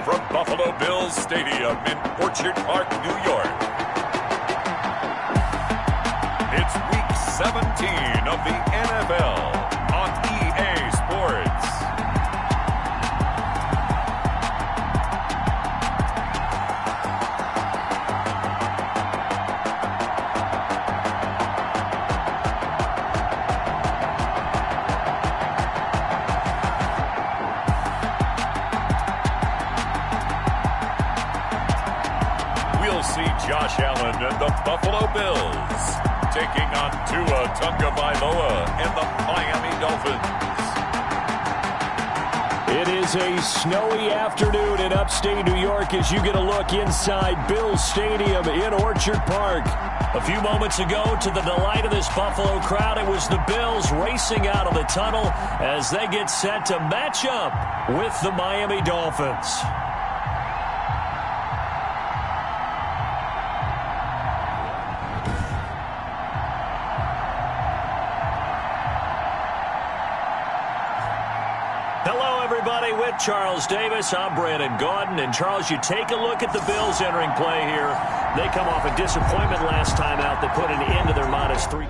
from Buffalo Bills Stadium in Orchard Park, New York. It's Week 17 of the NFL on EA Sports. We'll see Josh Allen and the Buffalo Bills taking on Tua Tagovailoa and the Miami Dolphins. It is a snowy afternoon in upstate New York as you get a look inside Bills Stadium in Orchard Park. A few moments ago, to the delight of this Buffalo crowd, it was the Bills racing out of the tunnel as they get set to match up with the Miami Dolphins. Hello, everybody. With Charles Davis, I'm Brandon Gaudin. And, Charles, you take a look at the Bills entering play here. They come off a disappointment last time out that put an end to their -3.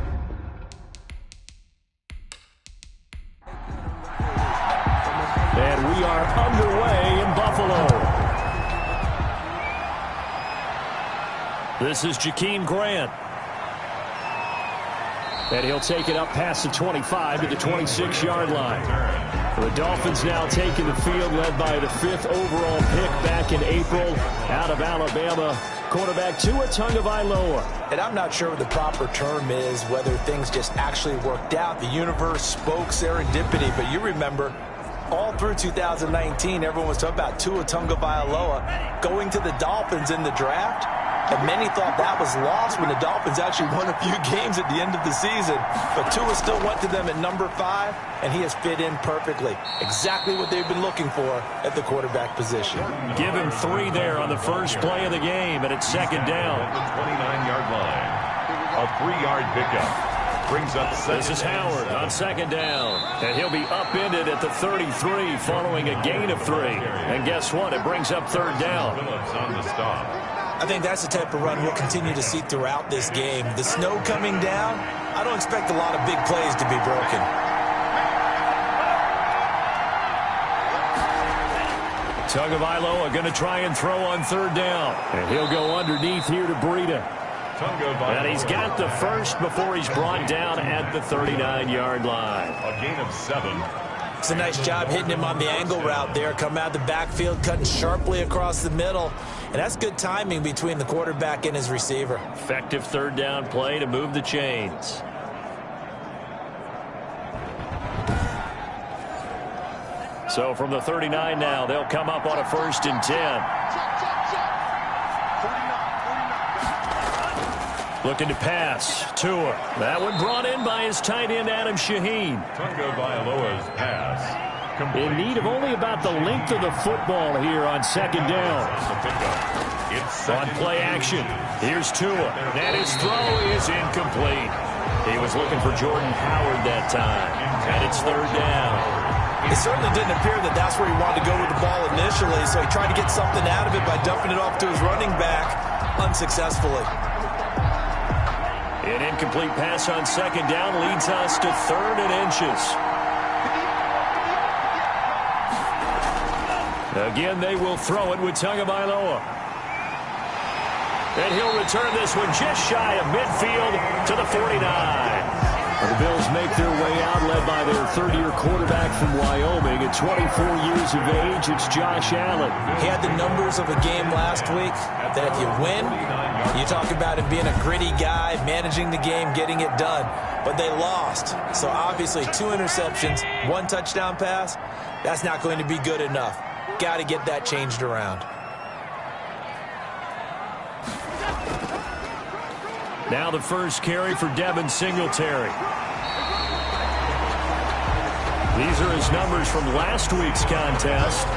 And we are underway in Buffalo. This is Jakeem Grant. And he'll take it up past the 25 to the 26-yard line. The Dolphins now taking the field, led by the 5th overall pick back in April out of Alabama, quarterback Tua Tagovailoa. And I'm not sure what the proper term is, whether things just actually worked out. The universe spoke serendipity, but you remember all through 2019, everyone was talking about Tua Tagovailoa going to the Dolphins in the draft. And many thought that was lost when the Dolphins actually won a few games at the end of the season. But Tua still went to them at number 5, and he has fit in perfectly. Exactly what they've been looking for at the quarterback position. Give him 3 there on the first play of the game, and it's second down. At the 29-yard line, a 3-yard pickup brings up second. This is Howard on second down, and he'll be upended at the 33 following a gain of 3. And guess what? It brings up third down. Phillips on the stop. I think that's the type of run we'll continue to see throughout this game. The snow coming down, I don't expect a lot of big plays to be broken. Tagovailoa going to try and throw on third down. And he'll go underneath here to Breida. And he's got the first before he's brought down at the 39-yard line. A gain of 7. It's a nice job hitting him on the angle route there. Come out of the backfield, cutting sharply across the middle. And that's good timing between the quarterback and his receiver. Effective third down play to move the chains. So from the 39 now, they'll come up on a 1st and 10. Looking to pass. Tua. That one brought in by his tight end, Adam Shaheen. Tagovailoa's pass. In need of only about the length of the football here on second down. On play action, here's Tua. And his throw is incomplete. He was looking for Jordan Howard that time. And it's third down. It certainly didn't appear that that's where he wanted to go with the ball initially, so he tried to get something out of it by dumping it off to his running back unsuccessfully. An incomplete pass on second down leads us to 3rd and inches. Again, they will throw it with Tagovailoa. And he'll return this one just shy of midfield to the 49. The Bills make their way out, led by their 3rd-year quarterback from Wyoming. At 24 years of age, it's Josh Allen. He had the numbers of a game last week that if you win, you talk about him being a gritty guy, managing the game, getting it done. But they lost. So obviously 2 interceptions, 1 touchdown pass, that's not going to be good enough. Got to get that changed around. Now the first carry for Devin Singletary. These are his numbers from last week's contest.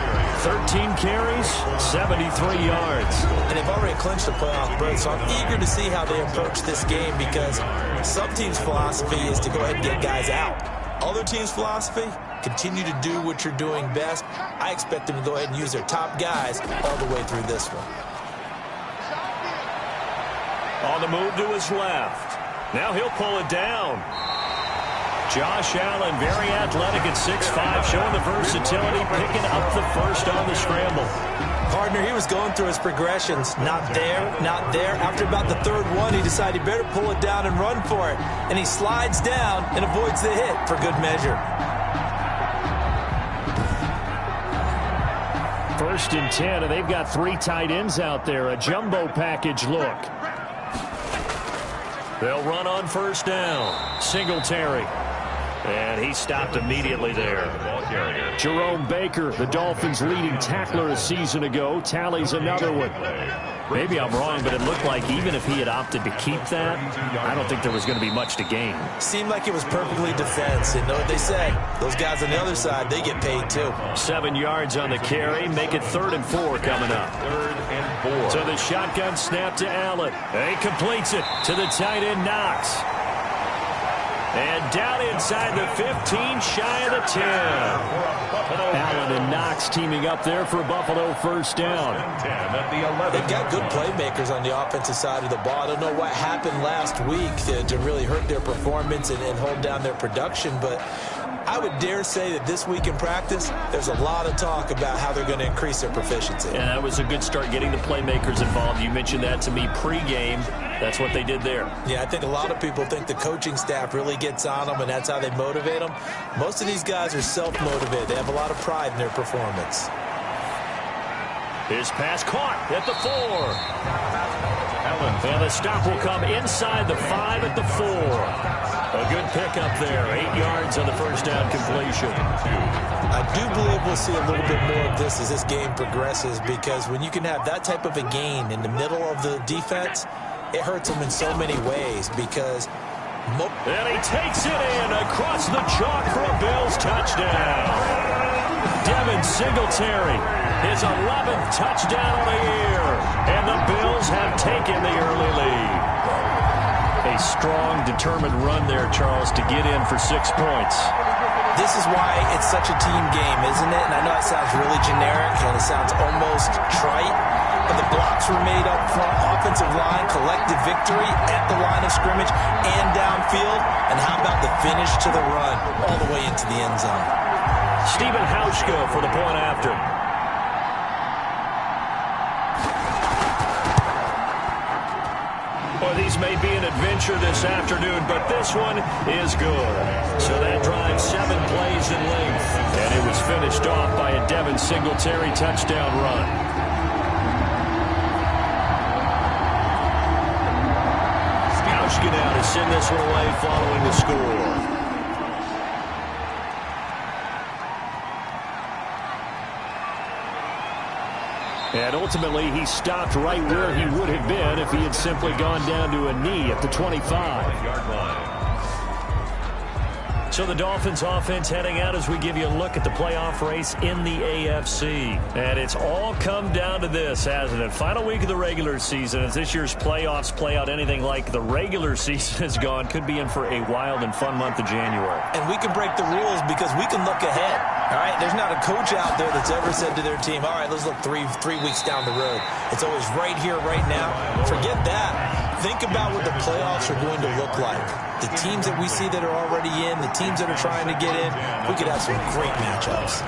13 carries, 73 yards. And they've already clinched the playoff berth, so I'm eager to see how they approach this game because some teams' philosophy is to go ahead and get guys out. Other teams' philosophy, continue to do what you're doing best. I expect them to go ahead and use their top guys all the way through this one. On the move to his left. Now he'll pull it down. Josh Allen, very athletic at 6'5", showing the versatility, picking up the first on the scramble. Partner, he was going through his progressions. Not there, not there. After about the third one, he decided he better pull it down and run for it. And he slides down and avoids the hit for good measure. 1st and 10, and they've got 3 tight ends out there. A jumbo package look. They'll run on 1st down. Singletary. And he stopped immediately there. Jerome Baker, the Dolphins' leading tackler a season ago, tallies another one. Maybe I'm wrong, but it looked like even if he had opted to keep that, I don't think there was going to be much to gain. Seemed like it was perfectly defense. And know what they say? Those guys on the other side, they get paid too. 7 yards on the carry. Make it 3rd and 4 coming up. 3rd and 4. So the shotgun snap to Allen. He completes it to the tight end Knox. And down inside the 15, shy of the 10. Allen and Knox teaming up there for Buffalo 1st down. They've got good playmakers on the offensive side of the ball. I don't know what happened last week to really hurt their performance and hold down their production, but I would dare say that this week in practice, there's a lot of talk about how they're going to increase their proficiency. Yeah, that was a good start getting the playmakers involved. You mentioned that to me pregame. That's what they did there. Yeah, I think a lot of people think the coaching staff really gets on them, and that's how they motivate them. Most of these guys are self-motivated. They have a lot of pride in their performance. His pass caught at the 4. And the stop will come inside the 5 at the 4. A good pickup there. 8 yards on the 1st down completion. I do believe we'll see a little bit more of this as this game progresses, because when you can have that type of a gain in the middle of the defense, it hurts them in so many ways because... And he takes it in across the chalk for a Bills touchdown. Devin Singletary, his 11th touchdown of the year. And the Bills have taken the early lead. A strong, determined run there, Charles, to get in for 6 points. This is why it's such a team game, isn't it? And I know it sounds really generic and it sounds almost trite, but the blocks were made up front, offensive line, collective victory at the line of scrimmage and downfield. And how about the finish to the run all the way into the end zone? Stephen Hauschka for the point after. Well, these may be an adventure this afternoon, but this one is good. So that drive 7 plays in length, and it was finished off by a Devin Singletary touchdown run. Hauschka now to send this one away following the score. And ultimately, he stopped right where he would have been if he had simply gone down to a knee at the 25-yard line. So the Dolphins offense heading out as we give you a look at the playoff race in the AFC. And it's all come down to this, hasn't it? Final week of the regular season. As this year's playoffs play out anything like the regular season has gone, could be in for a wild and fun month of January. And we can break the rules because we can look ahead. All right, there's not a coach out there that's ever said to their team, all right, let's look three weeks down the road. It's always right here, right now. Forget that. Think about what the playoffs are going to look like. The teams that we see that are already in, the teams that are trying to get in, we could have some great matchups.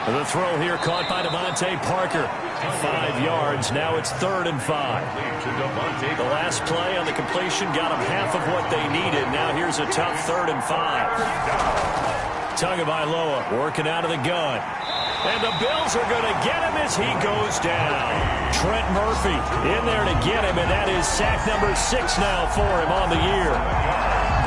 The throw here caught by Devontae Parker. 5 yards. Now it's 3rd and 5. The last play on the completion got them half of what they needed. Now here's a tough 3rd and 5. Tagovailoa working out of the gun. And the Bills are going to get him as he goes down. Trent Murphy in there to get him, and that is sack number 6 now for him on the year.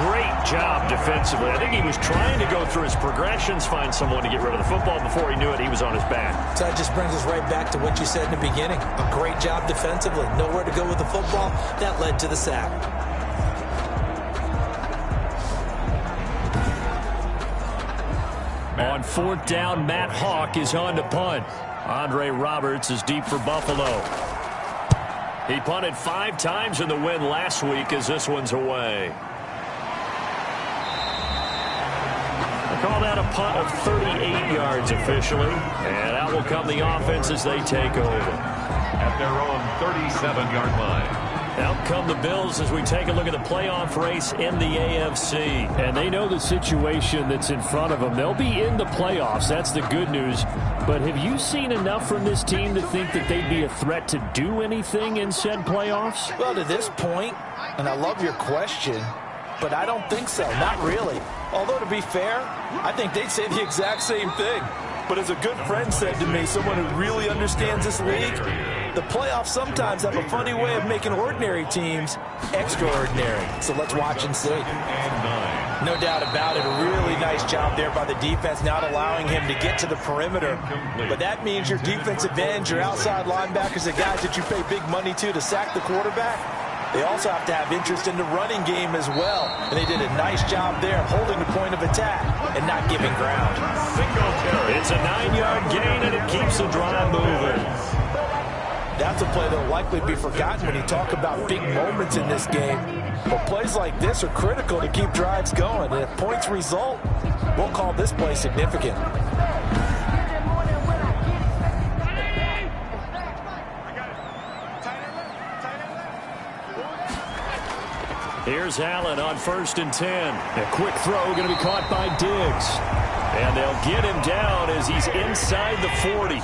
Great job defensively. I think he was trying to go through his progressions, find someone to get rid of the football. Before he knew it, he was on his back. So that just brings us right back to what you said in the beginning. A great job defensively. Nowhere to go with the football. That led to the sack. On 4th down, Matt Hawk is on to punt. Andre Roberts is deep for Buffalo. He punted 5 times in the win last week as this one's away. that a punt of 38 yards officially. And out will come the offense as they take over. At their own 37-yard line. Out come the Bills as we take a look at the playoff race in the AFC. And they know the situation that's in front of them. They'll be in the playoffs. That's the good news. But have you seen enough from this team to think that they'd be a threat to do anything in said playoffs? Well, to this point, and I love your question, but I don't think so. Not really. Although, to be fair, I think they'd say the exact same thing. But as a good friend said to me, someone who really understands this league, the playoffs sometimes have a funny way of making ordinary teams extraordinary. So let's watch and see. No doubt about it, a really nice job there by the defense, not allowing him to get to the perimeter. But that means your defensive ends, your outside linebackers, the guys that you pay big money to sack the quarterback, they also have to have interest in the running game as well. And they did a nice job there holding the point of attack and not giving ground. It's a 9-yard gain, and it keeps the drive moving. That's a play that will likely be forgotten when you talk about big moments in this game. But plays like this are critical to keep drives going. And if points result, we'll call this play significant. Here's Allen on 1st and 10. A quick throw going to be caught by Diggs. And they'll get him down as he's inside the 40.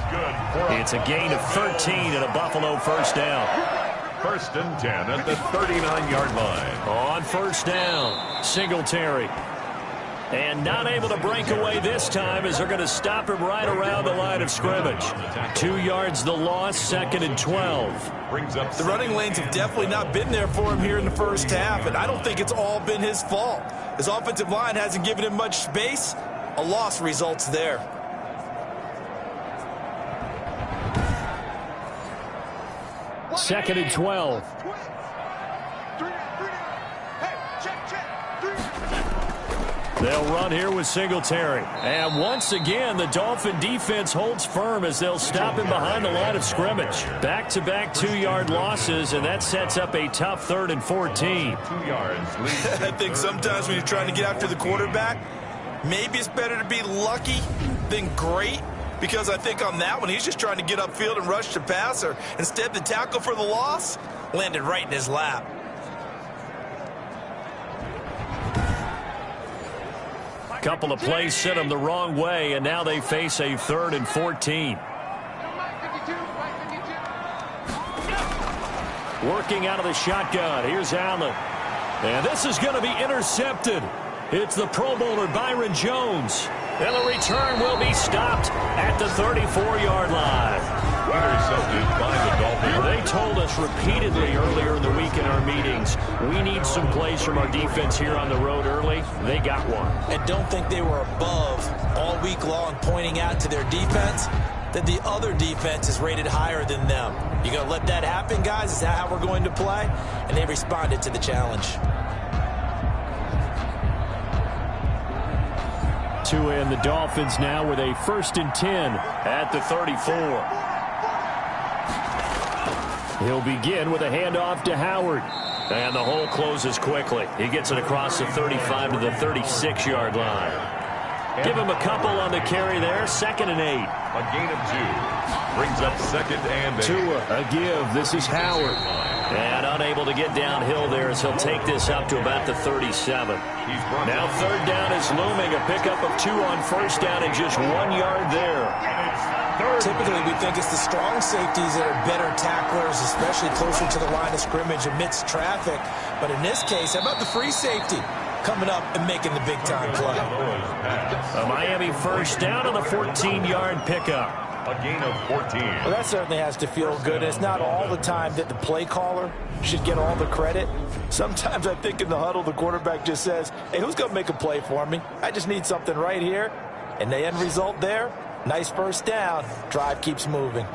It's a gain of 13 and a Buffalo first down. 1st and 10 at the 39-yard line. On 1st down, Singletary. And not able to break away this time as they're going to stop him right around the line of scrimmage. 2 yards the loss, 2nd and 12. The running lanes have definitely not been there for him here in the first half, and I don't think it's all been his fault. His offensive line hasn't given him much space. A loss results there. Second and 12. They'll run here with Singletary. And once again, the Dolphin defense holds firm as they'll stop him behind the line of scrimmage. Back-to-back 2-yard losses, and that sets up a tough 3rd and 14. 2 yards. I think sometimes when you're trying to get after the quarterback, maybe it's better to be lucky than great, because I think on that one, he's just trying to get upfield and rush the passer. Instead, the tackle for the loss landed right in his lap. Couple of plays sent them the wrong way, and now they face a 3rd and 14. Working out of the shotgun. Here's Allen. And this is going to be intercepted. It's the Pro Bowler Byron Jones. And the return will be stopped at the 34-yard line. Intercepted by the Dolphins. They told us repeatedly earlier in the week in our meetings, we need some plays from our defense here on the road early. They got one. And don't think they were above all week long pointing out to their defense that the other defense is rated higher than them. You going to let that happen, guys? Is that how we're going to play? And they responded to the challenge. Tua and the Dolphins now with a 1st and 10 at the 34. He'll begin with a handoff to Howard. And the hole closes quickly. He gets it across the 35 to the 36-yard line. Give him a couple on the carry there. 2nd and 8. A gain of 2. Brings up 2nd and 8. Tua, a give. This is Howard. And unable to get downhill there as he'll take this up to about the 37. Now 3rd down is looming. A pickup of 2 on 1st down and just 1 yard there. Typically, we think it's the strong safeties that are better tacklers, especially closer to the line of scrimmage amidst traffic. But in this case, how about the free safety coming up and making the big-time play? A Miami 1st down on the 14-yard pickup. A gain of 14. Well, that certainly has to feel good. It's not all the time that the play caller should get all the credit. Sometimes I think in the huddle, the quarterback just says, hey, who's going to make a play for me? I just need something right here. And the end result there, nice 1st down. Drive keeps moving.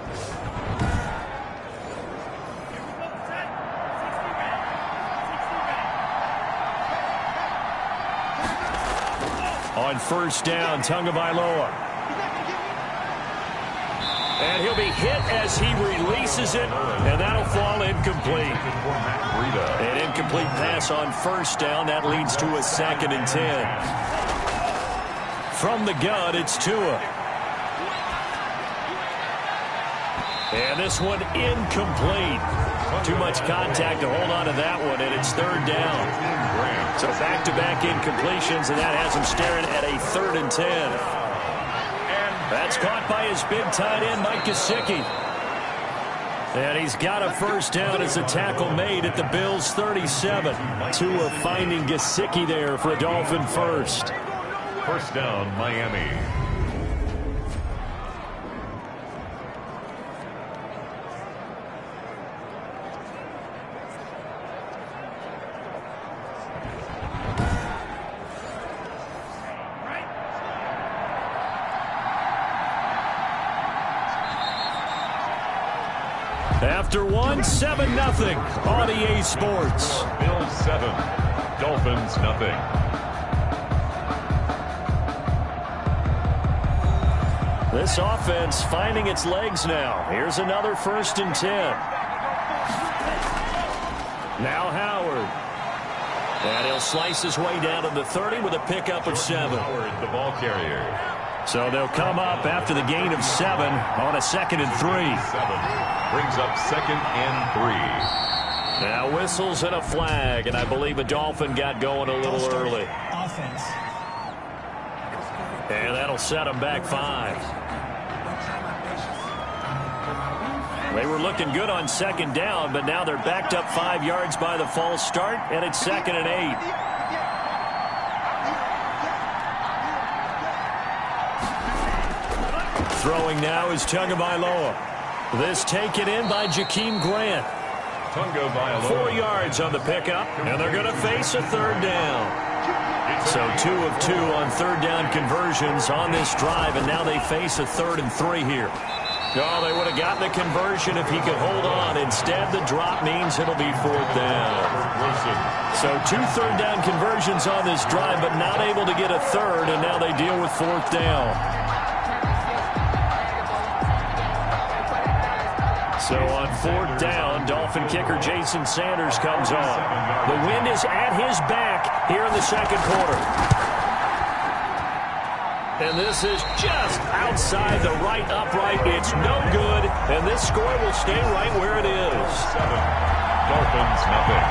On 1st down, Tagovailoa. And he'll be hit as he releases it, and that'll fall incomplete. An incomplete pass on 1st down. That leads to a 2nd and 10. From the gun, it's Tua. And this one incomplete. Too much contact to hold on to that one, and it's third down. So back-to-back incompletions, and that has him staring at a 3rd and 10. That's caught by his big tight end, Mike Gesicki. And he's got a first down as a tackle made at the Bills' 37. Tua finding Gesicki there for a Dolphin first. First down, Miami. After one, 7-0 on EA Sports. Bills 7, Dolphins nothing. This offense finding its legs now. Here's another 1st and 10. Now Howard. And he'll slice his way down to the 30 with a pickup of 7. Howard, the ball carrier. So they'll come up after the gain of 7 on a 2nd and 3. 7 brings up 2nd and 3. Now whistles and a flag, and I believe a Dolphin got going a little early. Offense. And that'll set them back 5. They were looking good on 2nd down, but now they're backed up 5 yards by the false start, and it's 2nd and 8. Throwing now is Tagovailoa. This taken in by Jakeem Grant. 4 yards on the pickup, and they're going to face a 3rd down. So 2 of 2 on 3rd down conversions on this drive, and now they face a 3rd and 3 here. Oh, they would have gotten the conversion if he could hold on. Instead, the drop means it'll be 4th down. So 2 3rd down conversions on this drive, but not able to get a 3rd, and now they deal with 4th down. So on 4th down, Dolphin kicker Jason Sanders comes on. The wind is at his back here in the 2nd quarter. And this is just outside the right upright. It's no good, and this score will stay right where it is. 7, Dolphins nothing.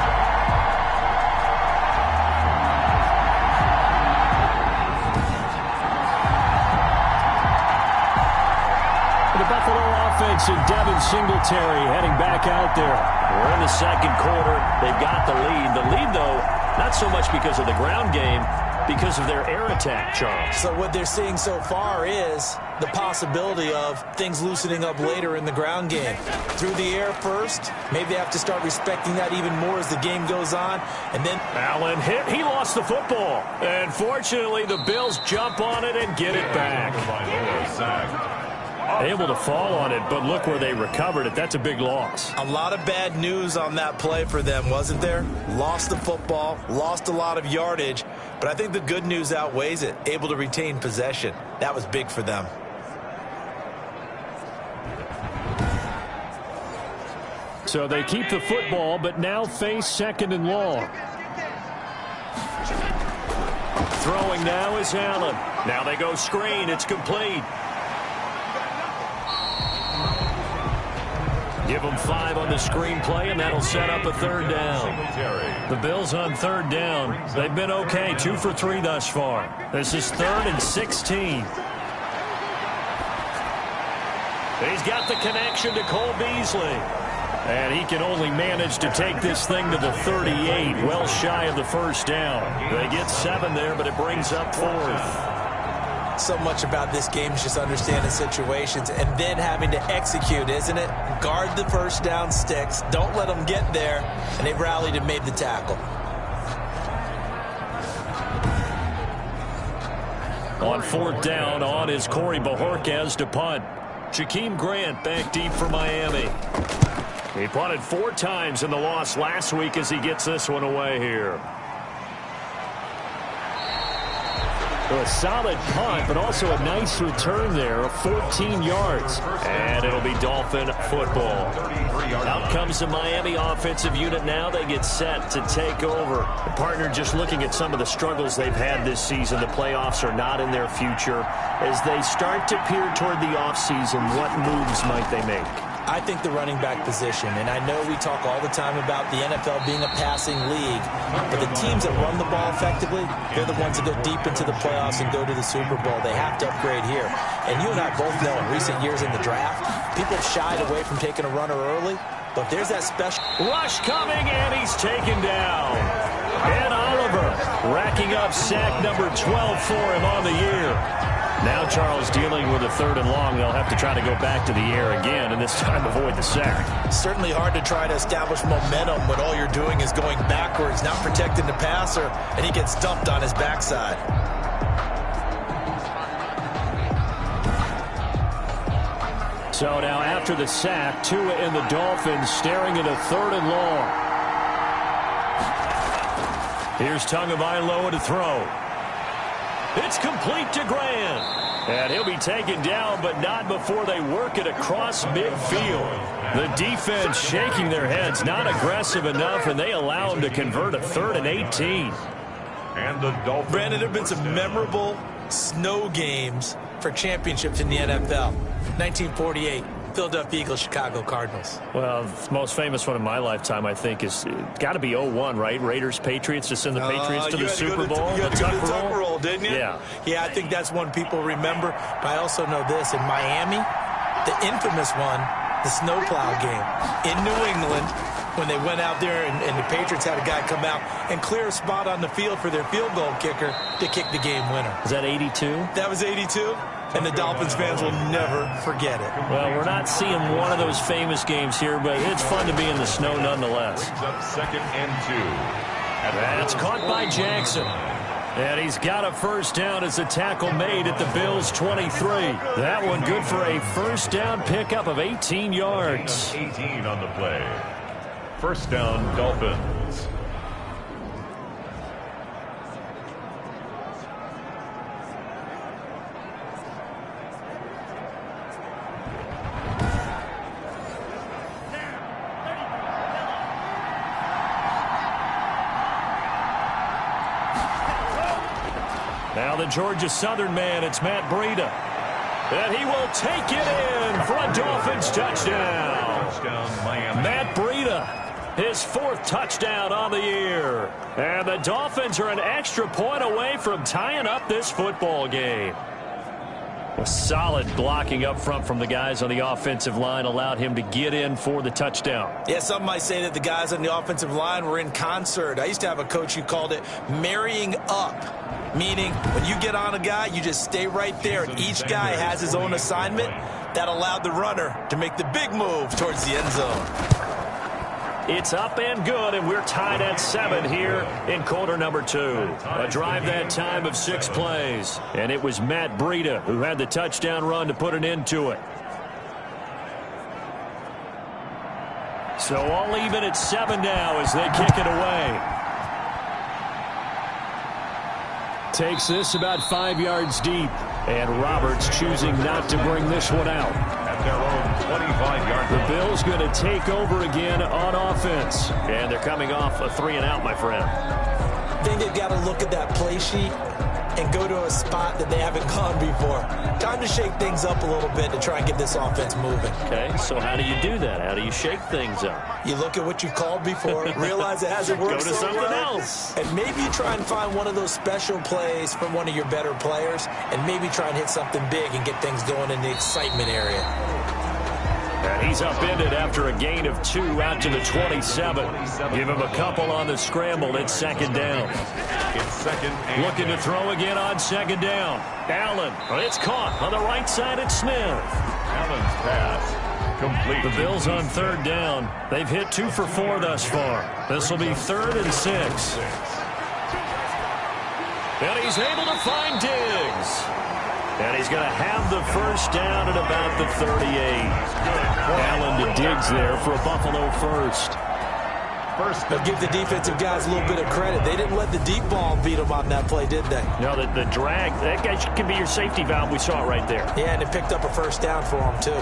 The Buffalo offense and Devin Singletary heading back out there. We're in the 2nd quarter. They've got the lead. The lead, though, not so much because of the ground game, because of their air attack, Charles. So what they're seeing so far is the possibility of things loosening up later in the ground game. Through the air first, maybe they have to start respecting that even more as the game goes on. And then Allen hit. He lost the football. And fortunately, the Bills jump on it and get it back. Able to fall on it, but look where they recovered it. That's a big loss. A lot of bad news on that play for them, wasn't there? Lost the football, lost a lot of yardage, but I think the good news outweighs it. Able to retain possession. That was big for them. So they keep the football, but now face 2nd and long. Throwing now is Allen. Now they go screen. It's complete. Give them 5 on the screen play, and that'll set up a 3rd down. The Bills on 3rd down. They've been okay, 2 for 3 thus far. This is 3rd and 16. He's got the connection to Cole Beasley. And he can only manage to take this thing to the 38, well shy of the first down. They get 7 there, but it brings up 4th. So much about this game is just understanding situations and then having to execute, isn't it? Guard the first down sticks. Don't let them get there. And they've rallied and made the tackle. On 4th down, on is Corey Bojorquez to punt. Jakeem Grant back deep for Miami. He punted 4 times in the loss last week as he gets this one away here. So a solid punt, but also a nice return there of 14 yards. And it'll be Dolphin football. Out comes the Miami offensive unit now. They get set to take over. The partner just looking at some of the struggles they've had this season. The playoffs are not in their future. As they start to peer toward the offseason, what moves might they make? I think the running back position, and I know we talk all the time about the NFL being a passing league, but the teams that run the ball effectively, they're the ones that go deep into the playoffs and go to the Super Bowl. They have to upgrade here. And you and I both know in recent years in the draft, people have shied away from taking a runner early, but there's that special rush coming, and he's taken down. And Oliver racking up sack number 12 for him on the year. Now Charles dealing with a 3rd and long. They'll have to try to go back to the air again, and this time avoid the sack. Certainly hard to try to establish momentum when all you're doing is going backwards, not protecting the passer, and he gets dumped on his backside. So now after the sack, Tua and the Dolphins staring at a 3rd and long. Here's Tagovailoa to throw. It's complete to Grant. And he'll be taken down, but not before they work it across midfield. The defense shaking their heads, not aggressive enough, and they allow him to convert a 3rd and 18. And the Dolphins. Brandon, there have been some memorable snow games for championships in the NFL. 1948, Philadelphia Eagles, Chicago Cardinals. Well, the most famous one in my lifetime, I think, is got to be 0-1, right? Raiders, Patriots, to send the Patriots to the Super Bowl. You had to go to the Tuck Roll, didn't you? Yeah. Yeah, I think that's one people remember. But I also know this. In Miami, the infamous one, the snowplow game. In New England, when they went out there and the Patriots had a guy come out and clear a spot on the field for their field goal kicker to kick the game winner. Is that 82? That was 82. And the Dolphins fans will never forget it. Well, we're not seeing one of those famous games here, but it's fun to be in the snow nonetheless. Up 2nd and 2. That's caught by Jackson. And he's got a 1st down as a tackle made at the Bills' 23. That one good for a 1st down pickup of 18 yards. 18 on the play. 1st down, Dolphins. Now the Georgia Southern man, it's Matt Breida. And he will take it in for a Dolphins touchdown. Matt Breida, his 4th touchdown on the year. And the Dolphins are an extra point away from tying up this football game. A solid blocking up front from the guys on the offensive line allowed him to get in for the touchdown. Yeah, some might say that the guys on the offensive line were in concert. I used to have a coach who called it marrying up, meaning when you get on a guy, you just stay right there, and each guy has his own assignment. That allowed the runner to make the big move towards the end zone. It's up and good, and we're tied at 7 here in quarter number 2. A drive that time of 6 plays. And it was Matt Breida who had the touchdown run to put an end to it. So all even at 7 now as they kick it away. Takes this about 5 yards deep. And Roberts choosing not to bring this one out. At their own 25-yard line. The Bills going to take over again on offense. And they're coming off a 3-and-out, my friend. I think they've got to look at that play sheet and go to a spot that they haven't gone before. Time to shake things up a little bit to try and get this offense moving. Okay, so how do you do that? How do you shake things up? You look at what you called before, realize it hasn't worked Go to so something well, else. and maybe you try and find one of those special plays from one of your better players, and maybe try and hit something big and get things going in the excitement area. And he's upended after a gain of 2 out to the 27. Give him a couple on the scramble. It's 2nd down. It's 2nd and Looking to throw again on 2nd down. Allen, it's caught on the right side at Smith. Allen's pass complete. The Bills on 3rd down. They've hit 2 for 4 thus far. This will be 3rd and 6. And he's able to find Diggs. And he's going to have the 1st down at about the 38. Allen to Diggs there for a Buffalo 1st. But give the defensive guys a little bit of credit. They didn't let the deep ball beat them on that play, did they? No, the drag, that guy can be your safety valve. We saw it right there. Yeah, and it picked up a first down for them, too.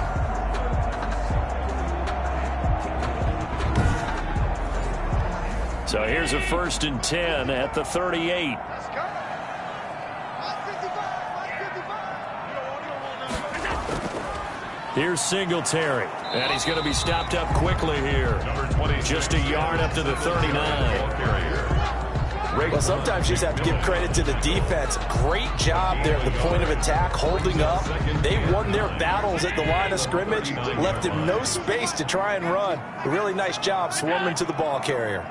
So here's a 1st and 10 at the 38. Here's Singletary, and he's going to be stopped up quickly here. Just a yard up to the 39. Well, sometimes you just have to give credit to the defense. Great job there at the point of attack, holding up. They won their battles at the line of scrimmage, left him no space to try and run. A really nice job swarming to the ball carrier.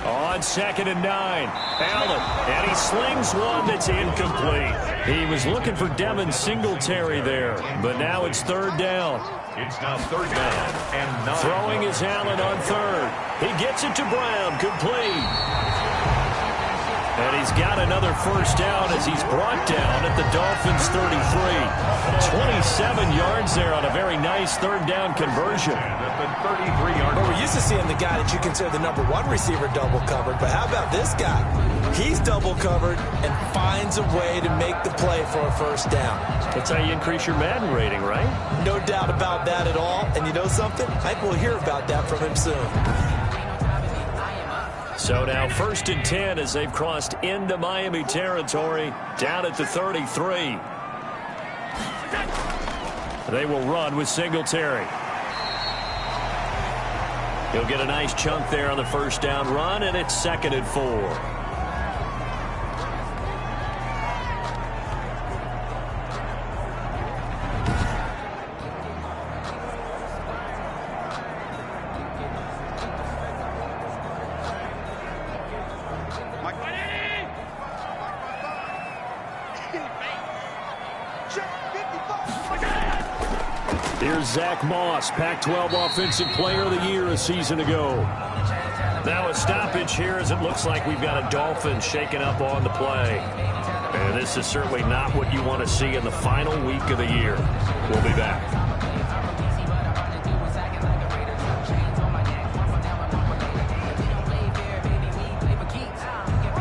On 2nd and 9, Allen, and he slings one that's incomplete. He was looking for Devin Singletary there, but now it's 3rd down. It's now 3rd down and 9. Throwing is Allen on 3rd. He gets it to Brown, complete. And he's got another 1st down as he's brought down at the Dolphins' 33. 27 yards there on a very nice 3rd down conversion. Well, we're used to seeing the guy that you consider the #1 receiver double covered, but how about this guy? He's double covered and finds a way to make the play for a 1st down. That's how you increase your Madden rating, right? No doubt about that at all. And you know something? I think we'll hear about that from him soon. So now 1st and 10 as they've crossed into Miami territory, down at the 33. They will run with Singletary. He'll get a nice chunk there on the 1st down run, and it's 2nd and 4. Here's Zach Moss, Pac-12 Offensive Player of the Year a season ago. Now a stoppage here as it looks like we've got a Dolphins shaking up on the play. And this is certainly not what you want to see in the final week of the year. We'll be back.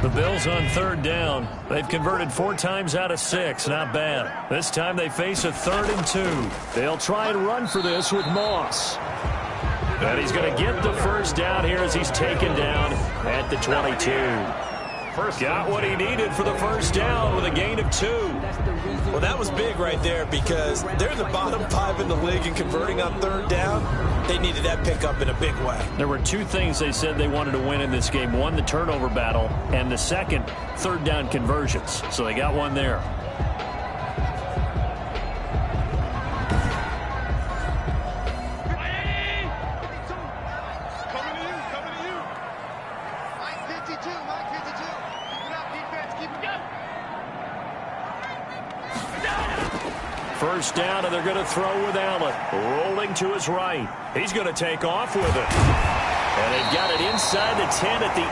The Bills on 3rd down. They've converted 4 times out of 6. Not bad. This time they face a 3rd and 2. They'll try and run for this with Moss. And he's going to get the 1st down here as he's taken down at the 22. Got what he needed for the 1st down with a gain of 2. Well, that was big right there because they're the bottom 5 in the league in converting on 3rd down. They needed that pickup in a big way. There were 2 things they said they wanted to win in this game. One, the turnover battle, and the second, 3rd down conversions. So they got one there. First down, and they're going to throw with Allen. Rolling to his right. He's going to take off with it. And they've got it inside the 10 at the 8.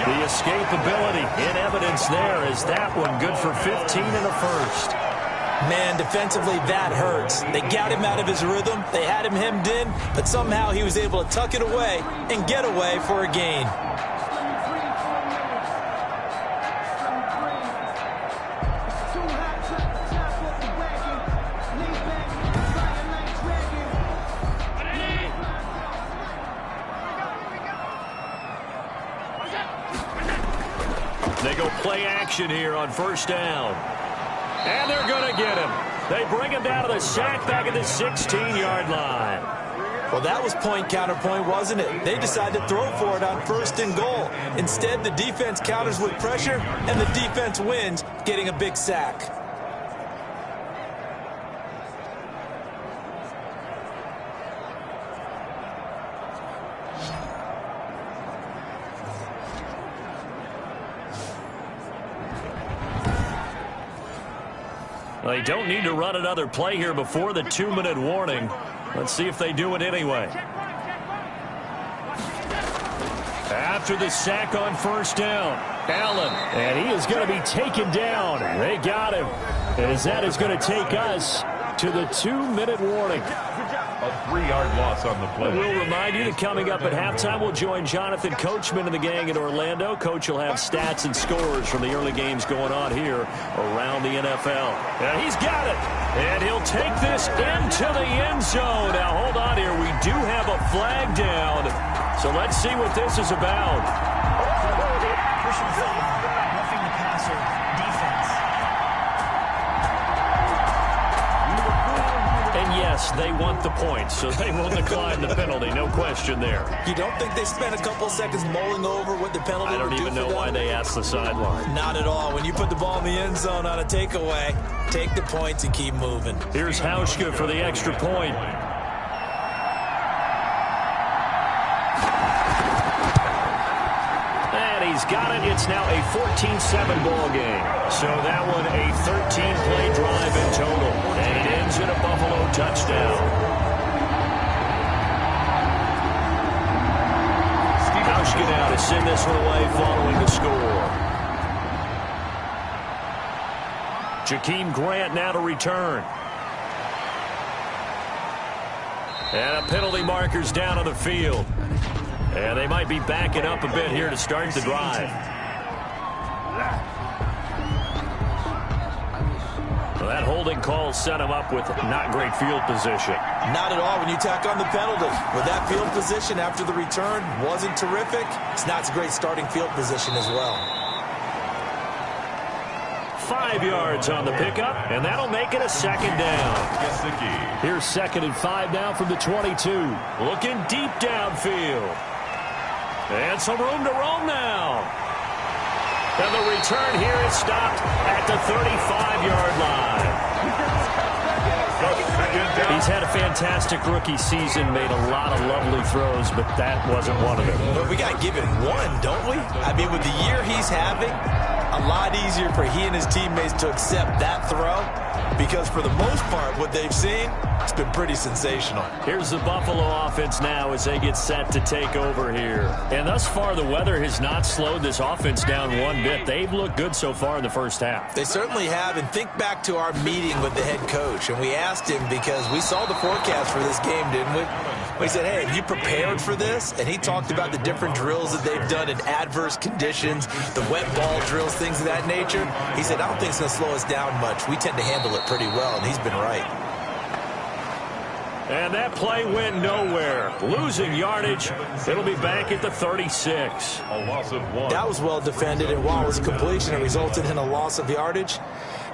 The escapability in evidence there is that one good for 15 and a 1st. Man, defensively, that hurts. They got him out of his rhythm. They had him hemmed in, but somehow he was able to tuck it away and get away for a gain. They go play action here on 1st down. And they're going to get him. They bring him down to the sack back at the 16-yard line. Well, that was point counterpoint, wasn't it? They decided to throw for it on 1st and goal. Instead, the defense counters with pressure, and the defense wins, getting a big sack. They don't need to run another play here before the 2-minute warning. Let's see if they do it anyway. After the sack on 1st down, Allen, and he is going to be taken down. They got him. As that is going to take us to the 2-minute warning. A 3-yard loss on the play. We'll remind you that coming up at halftime, we'll join Jonathan Coachman and the gang in Orlando. Coach will have stats and scores from the early games going on here around the NFL. And he's got it. And he'll take this into the end zone. Now, hold on here. We do have a flag down. So let's see what this is about. Personal foul, roughing the passer, defense. And yes, they want the points, so they will decline the penalty. No question there. You don't think they spent a couple seconds mulling over what the penalty I would don't do even for know them? why they asked the sideline. Not at all. When you put the ball in the end zone on a takeaway, take the points and keep moving. Here's Hauschka for the extra point. And he's got it. It's now a 14-7 ball game. So that one a 13-play drive in total. And it ends in a Buffalo touchdown. Hauschka now to send this one away following the score. Jakeem Grant now to return. And a penalty marker's down on the field. And they might be backing up a bit here to start the drive. Well, that holding call set him up with not great field position. Not at all when you tack on the penalty. With that field position after the return wasn't terrific. It's not a great starting field position as well. 5 yards on the pickup, and that'll make it a second down. Here's 2nd and 5 now from the 22. Looking deep downfield. And some room to roam now. And the return here is stopped at the 35-yard line. He's had a fantastic rookie season, made a lot of lovely throws, but that wasn't one of them. But we got to give him one, don't we? I mean, with the year he's having, a lot easier for he and his teammates to accept that throw because for the most part, what they've seen, it's been pretty sensational. Here's the Buffalo offense now as they get set to take over here. And thus far, the weather has not slowed this offense down one bit. They've looked good so far in the first half. They certainly have, and think back to our meeting with the head coach, and we asked him because we saw the forecast for this game, didn't we? We said, hey, have you prepared for this? And he talked about the different drills that they've done in adverse conditions, the wet ball drills, things of that nature. He said, I don't think it's going to slow us down much. We tend to handle it pretty well, and he's been right. And that play went nowhere. Losing yardage. It'll be back at the 36. A loss of 1. That was well defended, and while it was a completion, it resulted in a loss of yardage.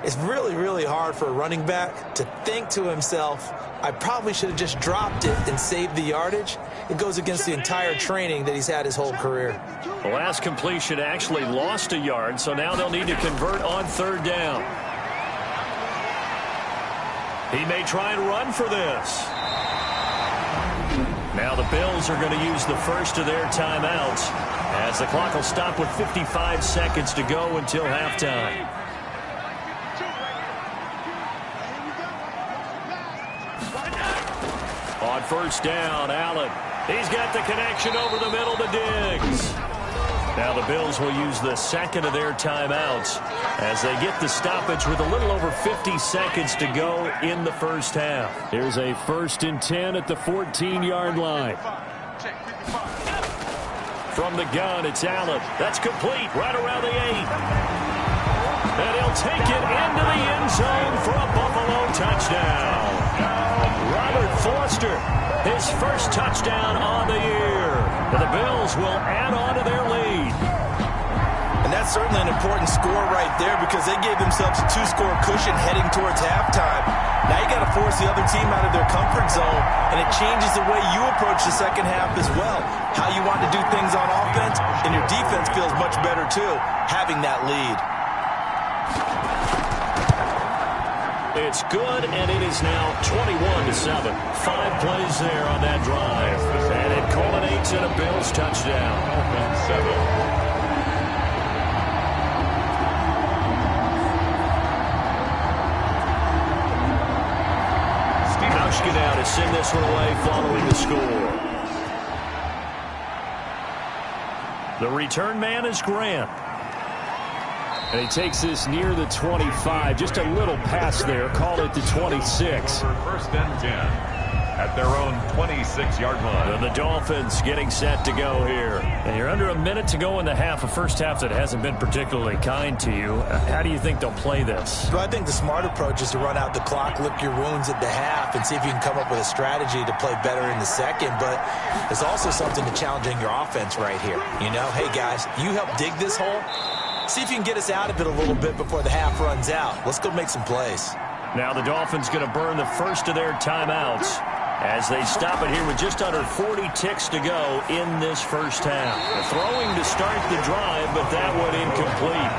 It's really, really hard for a running back to think to himself, I probably should have just dropped it and saved the yardage. It goes against the entire training that he's had his whole career. The last completion actually lost a yard, so now they'll need to convert on 3rd down. He may try and run for this. Now the Bills are going to use the first of their timeouts as the clock will stop with 55 seconds to go until halftime. On 1st down, Allen. He's got the connection over the middle to Diggs. Now the Bills will use the 2nd of their timeouts as they get the stoppage with a little over 50 seconds to go in the first half. Here's a 1st and 10 at the 14-yard line. From the gun, it's Allen. That's complete right around the 8. And he'll take it into the end zone for a Buffalo touchdown. Robert Foster, his first touchdown on the year. The Bills will add on to their lead. And that's certainly an important score right there because they gave themselves a 2-score cushion heading towards halftime. Now you got to force the other team out of their comfort zone, and it changes the way you approach the second half as well. How you want to do things on offense, and your defense feels much better too, having that lead. It's good, and it is now 21-7. 5 plays there on that drive. And it culminates in a Bills touchdown. Dolphins 7. Hauschka now to send this one away following the score. The return man is Grant. And he takes this near the 25. Just a little pass there. Call it the 26. First and 10 at their own 26-yard line. And the Dolphins getting set to go here. And you're under a minute to go in the half, a first half that hasn't been particularly kind to you. How do you think they'll play this? Well, I think the smart approach is to run out the clock, lick your wounds at the half, and see if you can come up with a strategy to play better in the second. But there's also something to challenging your offense right here. You know, hey, guys, you help dig this hole. See if you can get us out of it a little bit before the half runs out. Let's go make some plays. Now the Dolphins going to burn the first of their timeouts as they stop it here with just under 40 ticks to go in this first half. Throwing to start the drive, but that one incomplete.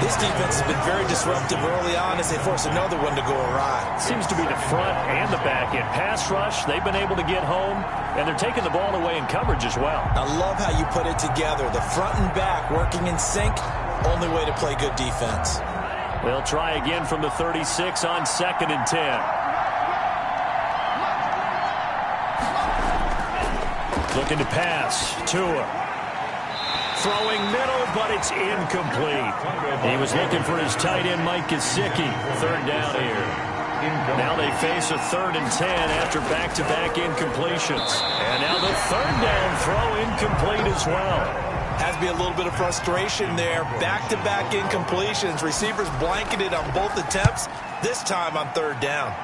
This defense has been very disruptive early on as they force another one to go awry. Seems to be the front and the back end. Pass rush, they've been able to get home, and they're taking the ball away in coverage as well. I love how you put it together. The front and back working in sync, only way to play good defense. They'll try again from the 36 on 2nd and 10. Looking to pass. Tua. Throwing middle, but it's incomplete. He was looking for his tight end, Mike Gesicki. Third down here. Now they face a 3rd and 10 after back-to-back incompletions. And now the 3rd down throw incomplete as well. Has to be a little bit of frustration there. Back-to-back incompletions. Receivers blanketed on both attempts, this time on 3rd down.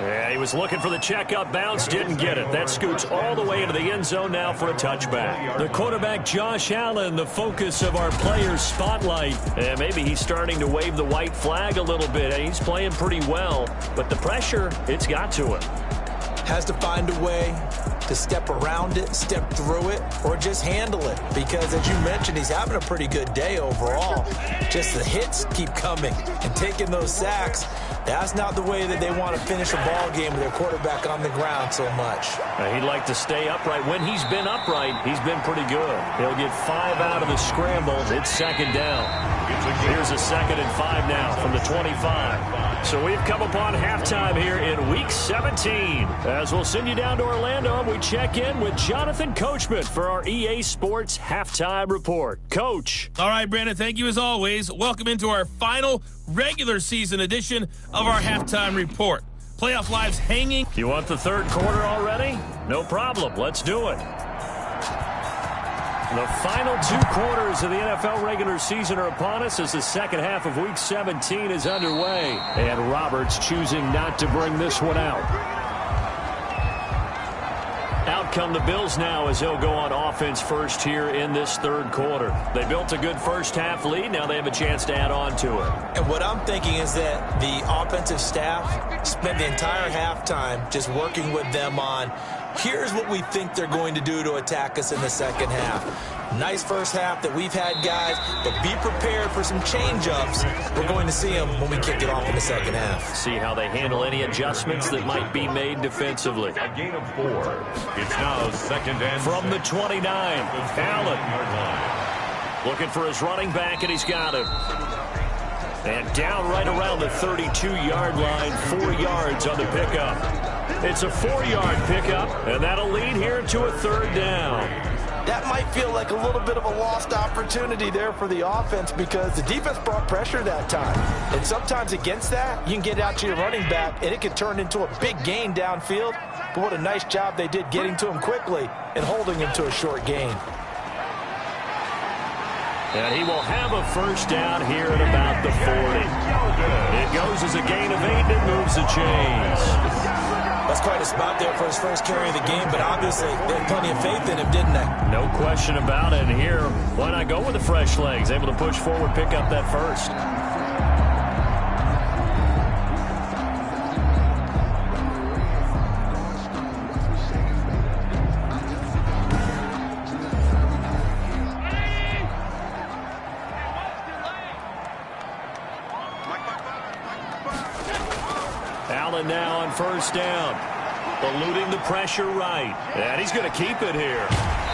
Yeah, he was looking for the checkup bounce, didn't get it. That scoots all the way into the end zone now for a touchback. The quarterback, Josh Allen, the focus of our players' spotlight. And maybe he's starting to wave the white flag a little bit. He's playing pretty well, but the pressure, it's got to him. Has to find a way to step around it, step through it, or just handle it. Because, as you mentioned, he's having a pretty good day overall. Just the hits keep coming and taking those sacks. That's not the way that they want to finish a ball game with their quarterback on the ground so much. He'd like to stay upright. When he's been upright, he's been pretty good. He'll get 5 out of the scramble. It's 2nd down. Here's a 2nd and 5 now from the 25. So we've come upon halftime here in Week 17. As we'll send you down to Orlando, and we check in with Jonathan Coachman for our EA Sports Halftime Report. Coach. All right, Brandon, thank you as always. Welcome into our final regular season edition of our Halftime Report. Playoff lives hanging. You want the 3rd quarter already? No problem. Let's do it. The final 2 quarters of the NFL regular season are upon us as the second half of Week 17 is underway. And Roberts choosing not to bring this one out. Out come the Bills now as they'll go on offense first here in this 3rd quarter. They built a good first half lead. Now they have a chance to add on to it. And what I'm thinking is that the offensive staff spent the entire halftime just working with them on, here's what we think they're going to do to attack us in the second half. Nice first half that we've had, guys, but be prepared for some change-ups. We're going to see them when we kick it off in the second half. See how they handle any adjustments that might be made defensively. A gain of 4. It's now 2nd and from the 29. Allen looking for his running back, and he's got him. And down right around the 32-yard line, 4 yards on the pickup. It's a 4-yard pickup, and that'll lead here to a 3rd down. That might feel like a little bit of a lost opportunity there for the offense because the defense brought pressure that time. And sometimes against that, you can get out to your running back, and it can turn into a big gain downfield. But what a nice job they did getting to him quickly and holding him to a short gain. And he will have a first down here at about the 40. It goes as a gain of 8 and moves the chains. That's quite a spot there for his first carry of the game, but obviously they had plenty of faith in him, didn't they? No question about it. And here, why not go with the fresh legs? Able to push forward, pick up that first. Allen now on first down. Eluding the pressure right. And he's going to keep it here.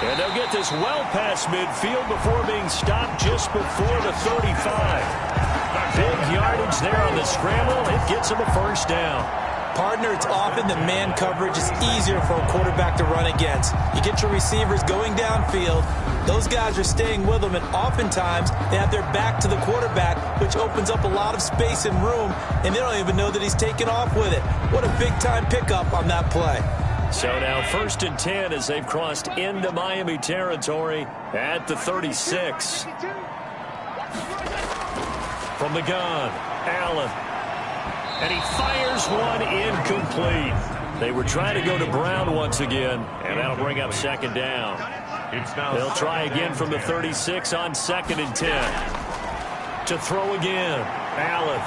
And they'll get this well past midfield before being stopped just before the 35. Big yardage there on the scramble. It gets him a first down. Partner, it's often the man coverage is easier for a quarterback to run against. You get your receivers going downfield. Those guys are staying with them, and oftentimes they have their back to the quarterback, which opens up a lot of space and room, and they don't even know that he's taken off with it. What a big-time pickup on that play. So now 1st and 10 as they've crossed into Miami territory at the 36. From the gun, Allen. And he fires one incomplete. They were trying to go to Brown once again, and that'll bring up 2nd down. They'll try again from the 36 on 2nd and 10. To throw again, Allen.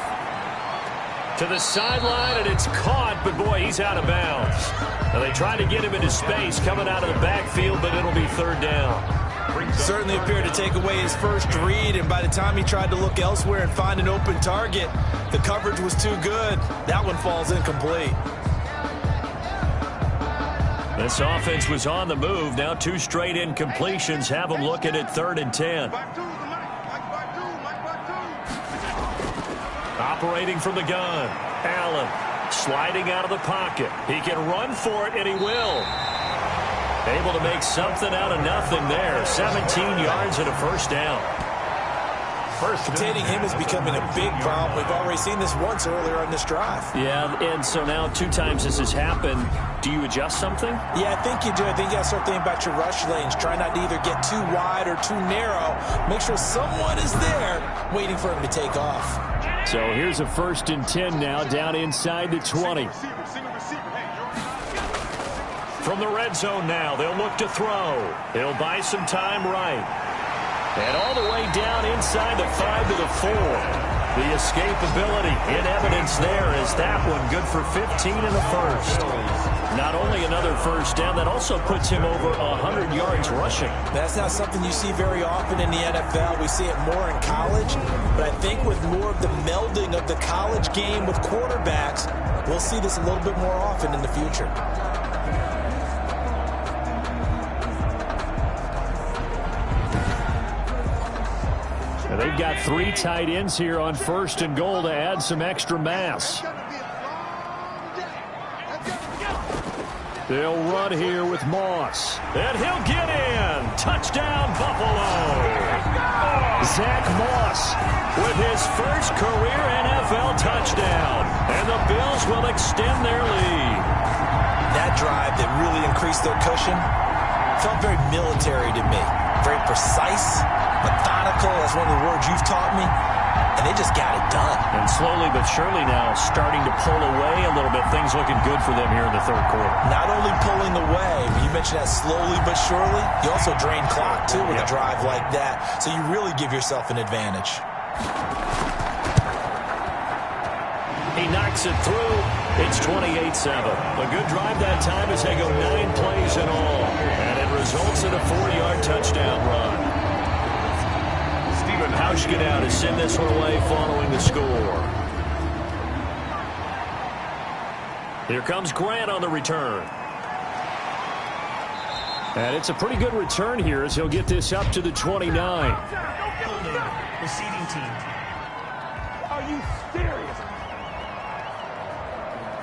To the sideline, and it's caught, but boy, he's out of bounds. Now they try to get him into space coming out of the backfield, but it'll be 3rd down. Certainly appeared to take away his first read, and by the time he tried to look elsewhere and find an open target, the coverage was too good. That one falls incomplete. This offense was on the move. Now 2 straight incompletions have them looking at 3rd and 10. Operating from the gun, Allen sliding out of the pocket. He can run for it, and he will. Able to make something out of nothing there. 17 yards and a 1st down. Containing him is becoming a big problem. We've already seen this once earlier on this drive. Yeah, and so now 2 times this has happened. Do you adjust something? Yeah, I think you do. I think you got to start thinking about your rush lanes. Try not to either get too wide or too narrow. Make sure someone is there waiting for him to take off. So here's a 1st and 10 now down inside the 20. From the red zone now, they'll look to throw. He'll buy some time right. And all the way down inside the 5 to the 4. The escapability in evidence there is that one good for 15 and a 1st. Not only another 1st down, that also puts him over 100 yards rushing. That's not something you see very often in the NFL. We see it more in college, but I think with more of the melding of the college game with quarterbacks, we'll see this a little bit more often in the future. They've got 3 tight ends here on 1st and goal to add some extra mass. They'll run here with Moss. And he'll get in. Touchdown, Buffalo. Zach Moss with his first career NFL touchdown. And the Bills will extend their lead. That drive that really increased their cushion felt very military to me. Very precise, methodical, that's one of the words you've taught me, and they just got it done. And slowly but surely now starting to pull away a little bit. Things looking good for them here in the 3rd quarter. Not only pulling away, but you mentioned that slowly but surely, you also drain clock too with a drive like that, so you really give yourself an advantage. He knocks it through. It's 28-7. A good drive that time as they go 9 plays in all. And it results in a 4-yard touchdown run. Steven Hauschka now to send this one away following the score. Here comes Grant on the return. And it's a pretty good return here as he'll get this up to the 29. Receiving team. Are you serious?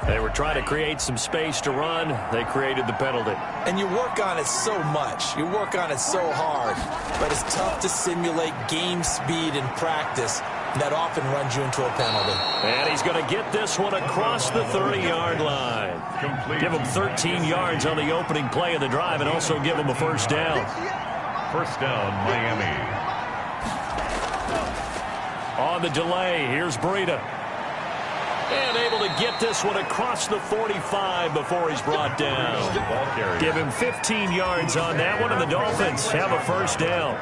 They were trying to create some space to run. They created the penalty. And you work on it so much. You work on it so hard. But it's tough to simulate game speed in practice. That often runs you into a penalty. And he's going to get this one across the 30-yard line. Give him 13 yards on the opening play of the drive and also give him a 1st down. 1st down, Miami. On the delay, here's Breida. And able to get this one across the 45 before he's brought down. Give him 15 yards on that one, and the Dolphins have a 1st down.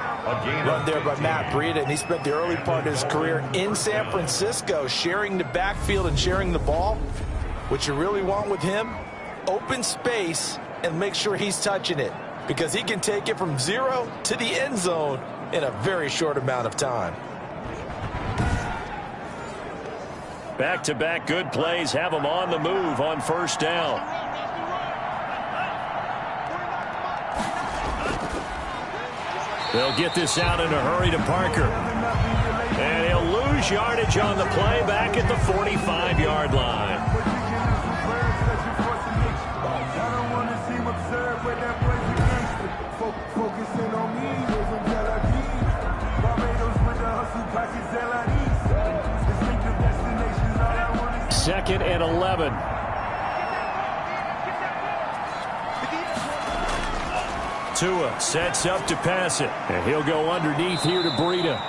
Run there by Matt Breida, and he spent the early part of his career in San Francisco sharing the backfield and sharing the ball. What you really want with him, open space and make sure he's touching it, because he can take it from 0 to the end zone in a very short amount of time. Back-to-back good plays have them on the move on 1st down. They'll get this out in a hurry to Parker. And he'll lose yardage on the play back at the 45-yard line. 2nd and 11. Tua sets up to pass it. And he'll go underneath here to Breida.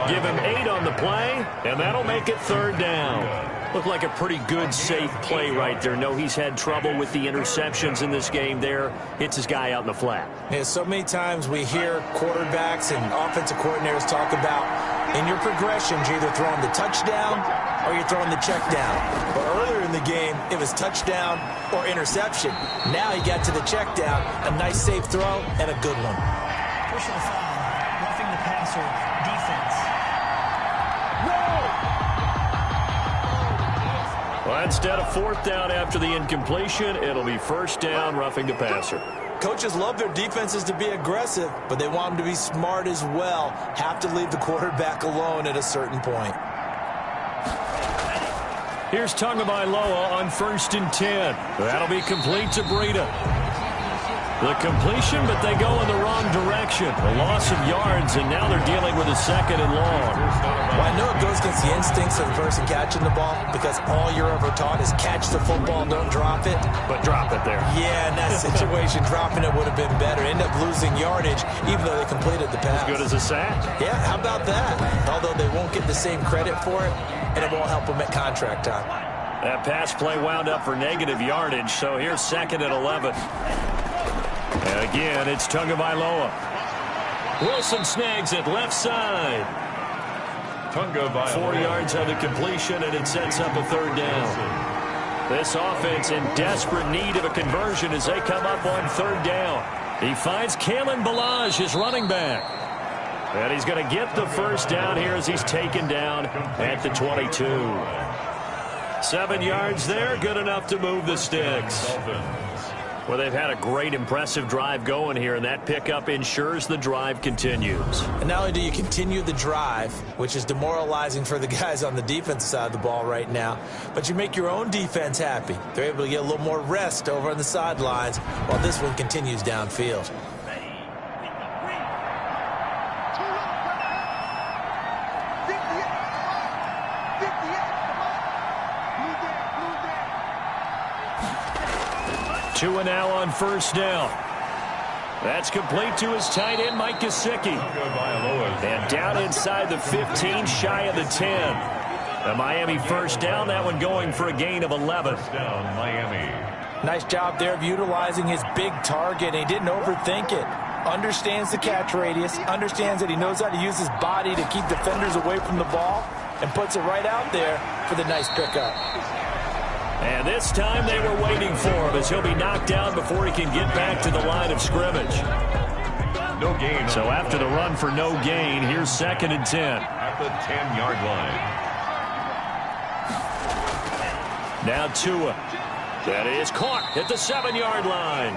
Give him 8 on the play, and that'll make it 3rd down. Looked like a pretty good, safe play right there. No, he's had trouble with the interceptions in this game there. Hits his guy out in the flat. Yeah, so many times we hear quarterbacks and offensive coordinators talk about in your progressions, you're either throwing the touchdown or you're throwing the check down. But earlier in the game, it was touchdown or interception. Now he got to the check down, a nice safe throw, and a good one. Personal foul, roughing the passer, defense. Well, instead of 4th down after the incompletion, it'll be 1st down, roughing the passer. Coaches love their defenses to be aggressive, but they want them to be smart as well. Have to leave the quarterback alone at a certain point. Here's Tagovailoa on 1st and 10. That'll be complete to Breida. The completion, but they go in the wrong direction. A loss of yards, and now they're dealing with a 2nd and long. Well, I know it goes against the instincts of the person catching the ball because all you're ever taught is catch the football and don't drop it. But drop it there. Yeah, in that situation, dropping it would have been better. End up losing yardage, even though they completed the pass. As good as a sack. Yeah, how about that? Although they won't get the same credit for it, and it won't help them at contract time. That pass play wound up for negative yardage, so here's 2nd and 11. And again, it's Tagovailoa. Wilson snags it left side. 4 yards on the completion, and it sets up a 3rd down. This offense in desperate need of a conversion as they come up on 3rd down. He finds Kalen Ballage, his running back. And he's going to get the 1st down here as he's taken down at the 22. 7 yards there, good enough to move the sticks. Well, they've had a great, impressive drive going here, and that pickup ensures the drive continues. And not only do you continue the drive, which is demoralizing for the guys on the defensive side of the ball right now, but you make your own defense happy. They're able to get a little more rest over on the sidelines while this one continues downfield. Tua now on 1st down. That's complete to his tight end, Mike Gesicki. And down inside the 15, shy of the 10. The Miami 1st down, that one going for a gain of 11. Down, Miami. Nice job there of utilizing his big target. He didn't overthink it. Understands the catch radius, understands that he knows how to use his body to keep defenders away from the ball, and puts it right out there for the nice pickup. And this time they were waiting for him as he'll be knocked down before he can get back to the line of scrimmage. No gain. So after the run for no gain, here's 2nd and 10. At the 10-yard line. Now Tua. That is caught at the 7-yard line.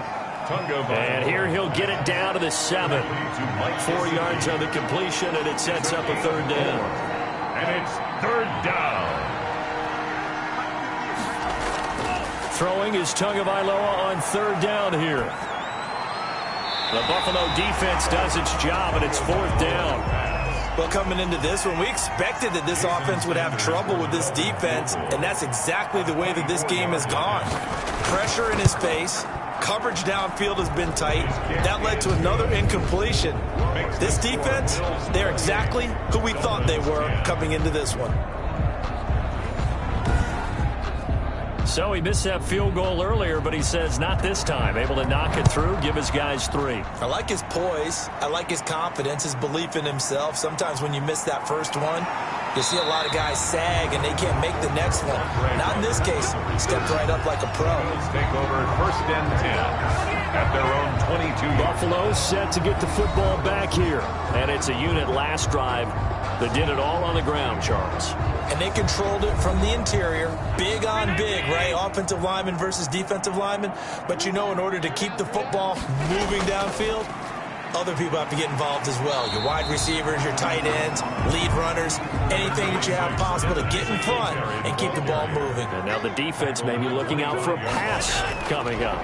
And here he'll get it down to the 7. 4 yards on the completion, and it sets up a 3rd down. And it's 3rd down. Throwing is Tagovailoa on 3rd down here. The Buffalo defense does its job, and it's 4th down. Well, coming into this one, we expected that this offense would have trouble with this defense, and that's exactly the way that this game has gone. Pressure in his face. Coverage downfield has been tight. That led to another incompletion. This defense, they're exactly who we thought they were coming into this one. So he missed that field goal earlier, but he says not this time. Able to knock it through, give his guys 3. I like his poise. I like his confidence, his belief in himself. Sometimes when you miss that first one, you see a lot of guys sag and they can't make the next one. Not in this case. He stepped right up like a pro. Let's take over 1st and 10 at their own 22. Buffalo set to get the football back here. And it's a unit last drive that did it all on the ground, Charles. And they controlled it from the interior. Big on big, right? Offensive lineman versus defensive lineman. But you know, in order to keep the football moving downfield, other people have to get involved as well. Your wide receivers, your tight ends, lead runners, anything that you have possible to get in front and keep the ball moving. And now the defense may be looking out for a pass coming up.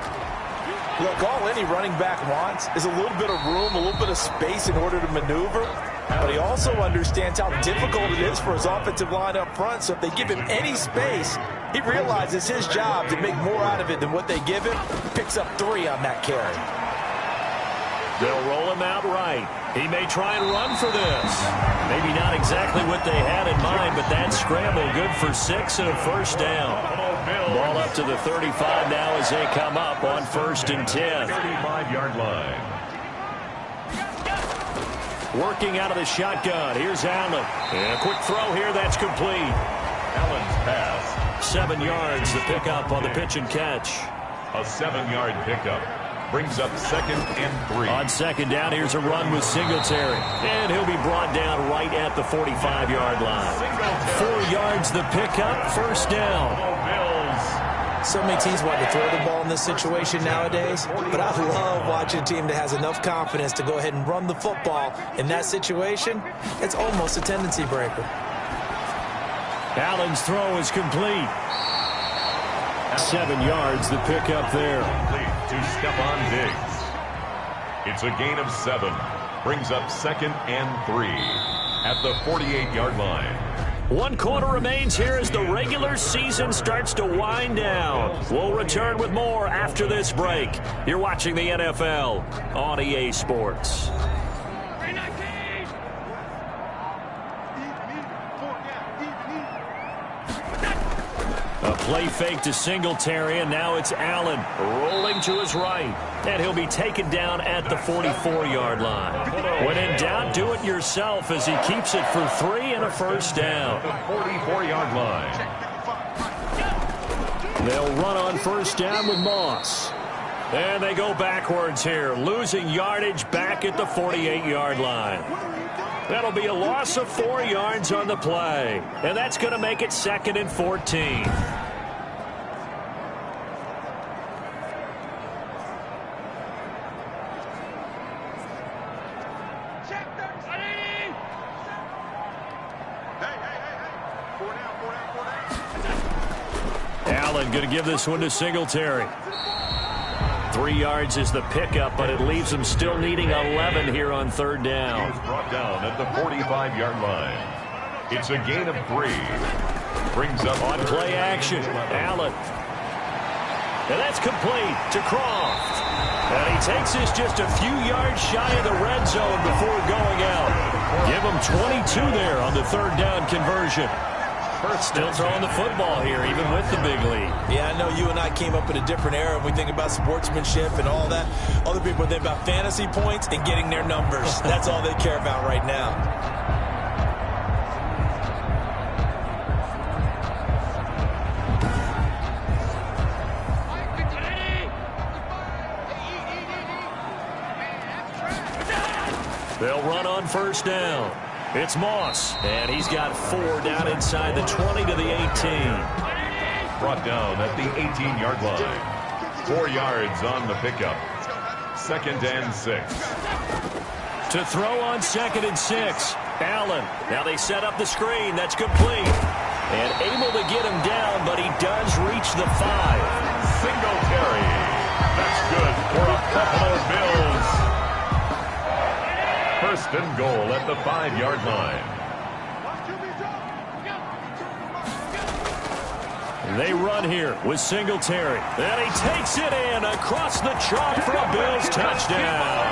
Look, all any running back wants is a little bit of room, a little bit of space in order to maneuver. but he also understands how difficult it is for his offensive line up front. So if they give him any space, he realizes his job to make more out of it than what they give him. Picks up 3 on that carry. They'll roll him out right. He may try and run for this. Maybe not exactly what they had in mind, but that scramble good for 6 and a first down. Ball up to the 35 now as they come up on 1st and 10. 35-yard line. Working out of the shotgun. Here's Allen. And a quick throw here. That's complete. Allen's pass. 7 yards. The pickup on the pitch and catch. A 7-yard pickup. Brings up 2nd and 3. On 2nd down, here's a run with Singletary. And he'll be brought down right at the 45-yard line. 4 yards the pickup. 1st down. So many teams want to throw the ball in this situation nowadays, but I love watching a team that has enough confidence to go ahead and run the football. In that situation, it's almost a tendency breaker. Allen's throw is complete. 7 yards the pickup there. To Stephon Diggs. It's a gain of 7. Brings up 2nd and 3 at the 48-yard line. 1 quarter remains here as the regular season starts to wind down. We'll return with more after this break. You're watching the NFL on EA Sports. A play fake to Singletary, and now it's Allen rolling to his right. And he'll be taken down at the 44-yard line. When in doubt, do it yourself as he keeps it for 3 and a first down. The 44-yard line. They'll run on 1st down with Moss. And they go backwards here, losing yardage back at the 48-yard line. That'll be a loss of 4 yards on the play. And that's going to make it 2nd and 14. Allen going to give this one to Singletary. 3 yards is the pickup, but it leaves them still needing 11 here on 3rd down. He's brought down at the 45-yard line. It's a gain of 3. Brings up on play action. Allen. And that's complete to Croft. And he takes this just a few yards shy of the red zone before going out. Give him 22 there on the 3rd down conversion. Still throwing the football here, even with the big lead. Yeah, I know you and I came up in a different era. And we think about sportsmanship and all that. Other people think about fantasy points and getting their numbers. That's all they care about right now. They'll run on 1st down. It's Moss, and he's got 4 down inside the 20 to the 18. Brought down at the 18-yard line. 4 yards on the pickup. 2nd and 6. To throw on 2nd and 6. Allen. Now they set up the screen. That's complete. And able to get him down, but he does reach the 5. Singletary. That's good for a Buffalo Bills. 1st and goal at the 5-yard line. They run here with Singletary. And he takes it in across the chalk for a Bills touchdown.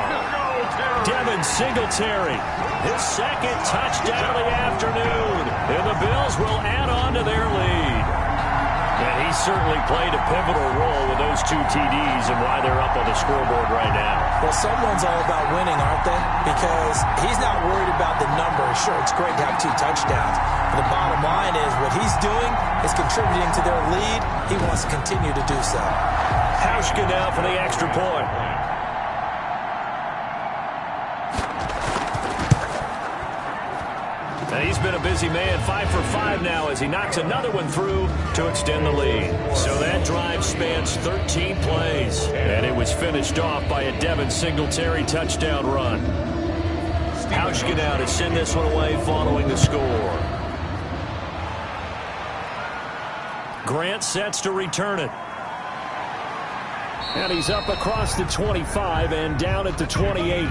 Devin Singletary, his 2nd touchdown of the afternoon. And the Bills will add on to their lead. And he certainly played a pivotal role with those 2 TDs and why they're up on the scoreboard right now. Well, someone's all about winning, aren't they? Because he's not worried about the numbers. Sure, it's great to have 2 touchdowns. But the bottom line is what he's doing is contributing to their lead. He wants to continue to do so. Hauschka now for the extra point. And he's been a busy man, 5 for 5 now as he knocks another one through to extend the lead. So that drive spans 13 plays, and it was finished off by a Devin Singletary touchdown run. Hauschka now to send this one away following the score. Grant sets to return it. And he's up across the 25 and down at the 28.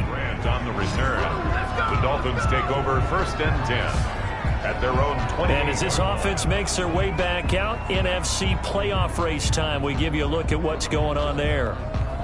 on the return. The Dolphins take over 1st and 10 at their own 20. And as this offense makes their way back out, NFC playoff race time, we give you a look at what's going on there.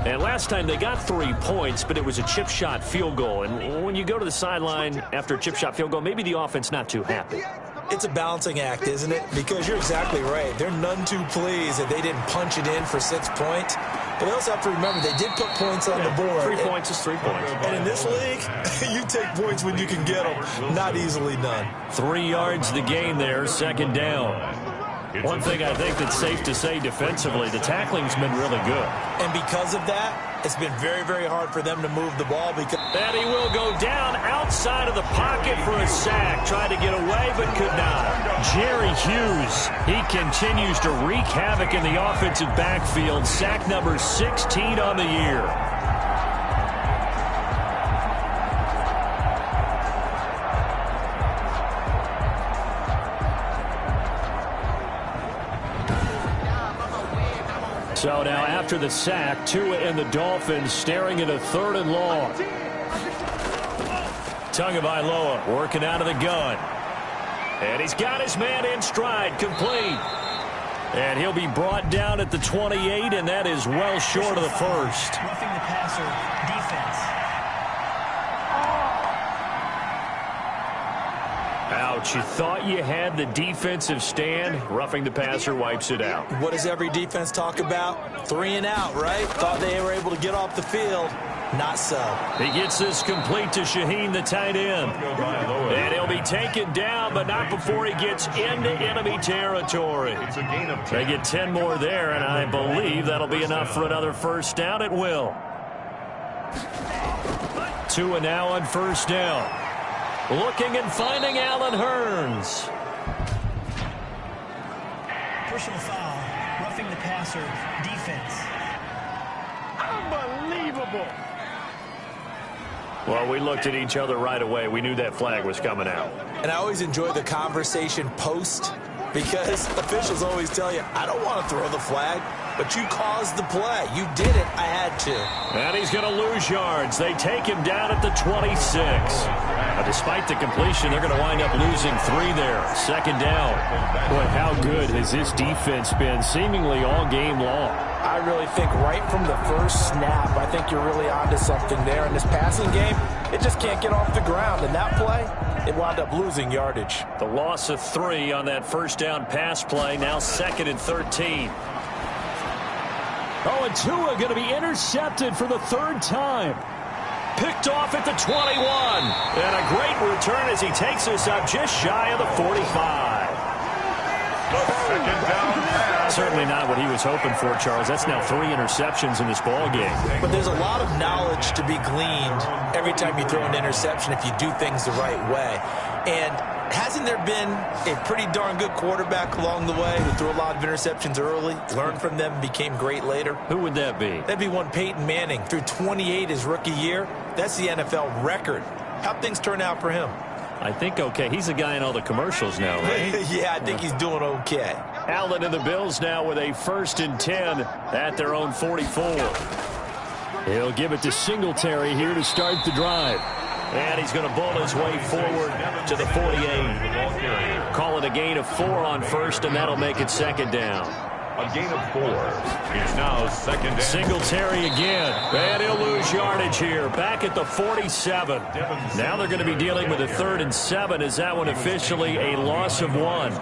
And last time they got 3 points, but it was a chip shot field goal. And when you go to the sideline after a chip shot field goal, maybe the offense not too happy. It's a balancing act, isn't it? Because you're exactly right. They're none too pleased that they didn't punch it in for 6 points. But they also have to remember they did put points on the board. 3 points is 3 points. And in this league, you take points when you can get them. Not easily done. 3 yards the gain there, 2nd down. One thing I think that's safe to say defensively, the tackling's been really good. And because of that, it's been very, very hard for them to move the ball. And he will go down outside of the pocket for a sack. Tried to get away, but could not. Jerry Hughes, he continues to wreak havoc in the offensive backfield. Sack number 16 on the year. So now after the sack, Tua and the Dolphins staring at a 3rd and long. Tagovailoa working out of the gun. And he's got his man in stride, complete. And he'll be brought down at the 28, and that is well short of the first. Roughing the passer, defense. Ouch, you thought you had the defensive stand. Roughing the passer wipes it out. What does every defense talk about? 3 and out, right? Thought they were able to get off the field. Not so. He gets this complete to Shaheen, the tight end. And he'll be taken down, but not before he gets into enemy territory. They get 10 more there, and I believe that'll be enough for another 1st down. It will. Tua now on 1st down. Looking and finding Allen Hurns. Personal foul. Roughing the passer, defense. Unbelievable. Well, we looked at each other right away. We knew that flag was coming out. And I always enjoy the conversation post because officials always tell you, I don't want to throw the flag, but you caused the play. You did it. I had to. And he's going to lose yards. They take him down at the 26. Now, despite the completion, they're going to wind up losing 3 there. 2nd down. Boy, how good has this defense been seemingly all game long? I really think right from the first snap, I think you're really onto something there. In this passing game, it just can't get off the ground. And that play, it wound up losing yardage. The loss of 3 on that 1st down pass play. Now 2nd and 13. Oh, and Tua going to be intercepted for the 3rd time. Picked off at the 21. And a great return as he takes us up just shy of the 45. Second down pass. Certainly not what he was hoping for, Charles. That's now 3 interceptions in this ball game. But there's a lot of knowledge to be gleaned every time you throw an interception if you do things the right way. And hasn't there been a pretty darn good quarterback along the way who threw a lot of interceptions early, learned from them, became great later? Who would that be? That'd be one Peyton Manning. Threw 28 his rookie year. That's the NFL record. How'd things turn out for him? I think okay. He's a guy in all the commercials now, right? Yeah, I think he's doing okay. Allen and the Bills now with a 1st and 10 at their own 44. He'll give it to Singletary here to start the drive. And he's going to bull his way forward to the 48. Call it a gain of 4 on 1st, and that'll make it 2nd down. A gain of 4. It's now 2nd down. Singletary again. And he'll lose yardage here. Back at the 47. Now they're going to be dealing with a 3rd and 7. Is that one officially a loss of 1?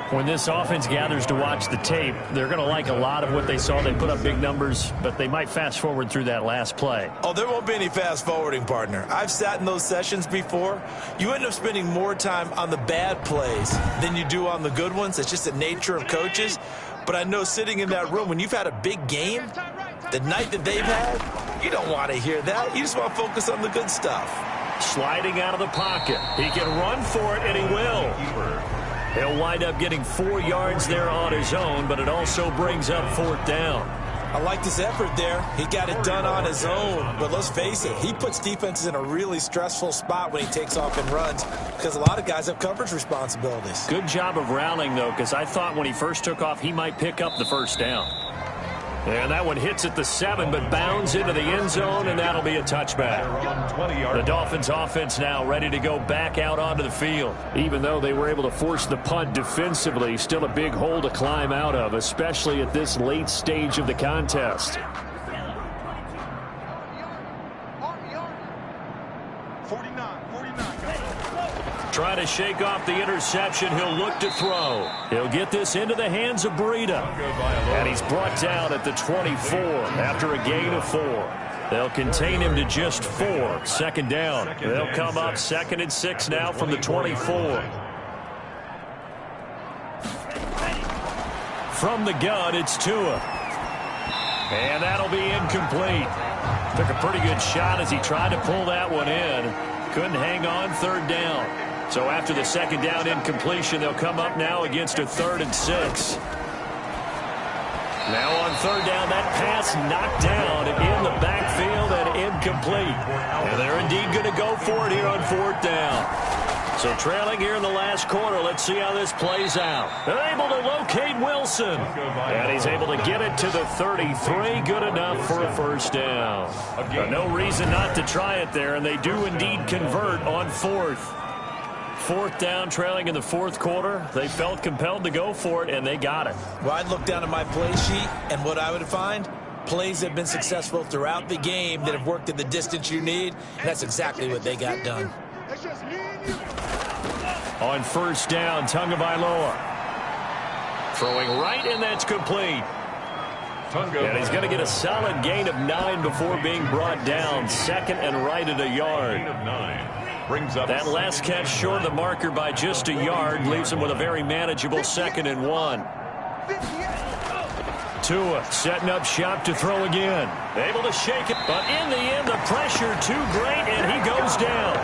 When this offense gathers to watch the tape, they're going to like a lot of what they saw. They put up big numbers, but they might fast forward through that last play. Oh, there won't be any fast forwarding, partner. I've sat in those sessions before. You end up spending more time on the bad plays than you do on the good ones. It's just the nature of coaches. But I know sitting in that room, when you've had a big game, the night that they've had, you don't want to hear that. You just want to focus on the good stuff. Sliding out of the pocket. He can run for it, and he will. He'll wind up getting 4 yards there on his own, but it also brings up 4th down. I liked his effort there. He got it done on his own. But let's face it, he puts defenses in a really stressful spot when he takes off and runs because a lot of guys have coverage responsibilities. Good job of rallying, though, because I thought when he first took off, he might pick up the 1st down. And that one hits at the 7, but bounds into the end zone, and that'll be a touchback. The Dolphins offense now ready to go back out onto the field. Even though they were able to force the punt defensively, still a big hole to climb out of, especially at this late stage of the contest. Trying to shake off the interception. He'll look to throw. He'll get this into the hands of Breida. And he's brought down at the 24 after a gain of 4. They'll contain him to just 4. Second down. They'll come up 2nd and 6 now from the 24. From the gun, it's Tua. And that'll be incomplete. Took a pretty good shot as he tried to pull that one in. Couldn't hang on, 3rd down. So after the 2nd down incompletion, they'll come up now against a 3rd and 6. Now on 3rd down, that pass knocked down in the backfield and incomplete. And they're indeed going to go for it here on 4th down. So trailing here in the last quarter, let's see how this plays out. They're able to locate Wilson. And he's able to get it to the 33. Good enough for a 1st down. No reason not to try it there, and they do indeed convert on 4th. 4th down, trailing in the 4th quarter. They felt compelled to go for it, and they got it. Well, I'd look down at my play sheet, and what I would find, plays have been successful throughout the game that have worked at the distance you need, and that's exactly what they got done. On 1st down, Tagovailoa. Throwing right, and that's complete. And he's going to get a solid gain of 9 before being brought down. 2nd and right at a yard. That last catch short of the marker by just a yard leaves him with a very manageable 2nd and 1. Tua setting up shop to throw again. Able to shake it, but in the end, the pressure too great, and he goes down.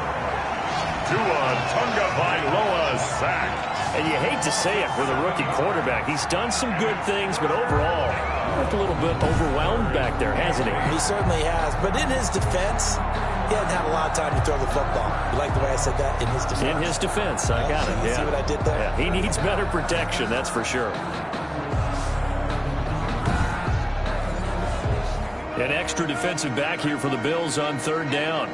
Tua Tagovailoa sack. And you hate to say it with a rookie quarterback. He's done some good things, but overall, looked a little bit overwhelmed back there, hasn't he? He certainly has, but in his defense, he hasn't had a lot of time to throw the football. You like the way I said that? In his defense. In his defense, I got it. You see what I did there? Yeah, he needs better protection, that's for sure. An extra defensive back here for the Bills on 3rd down.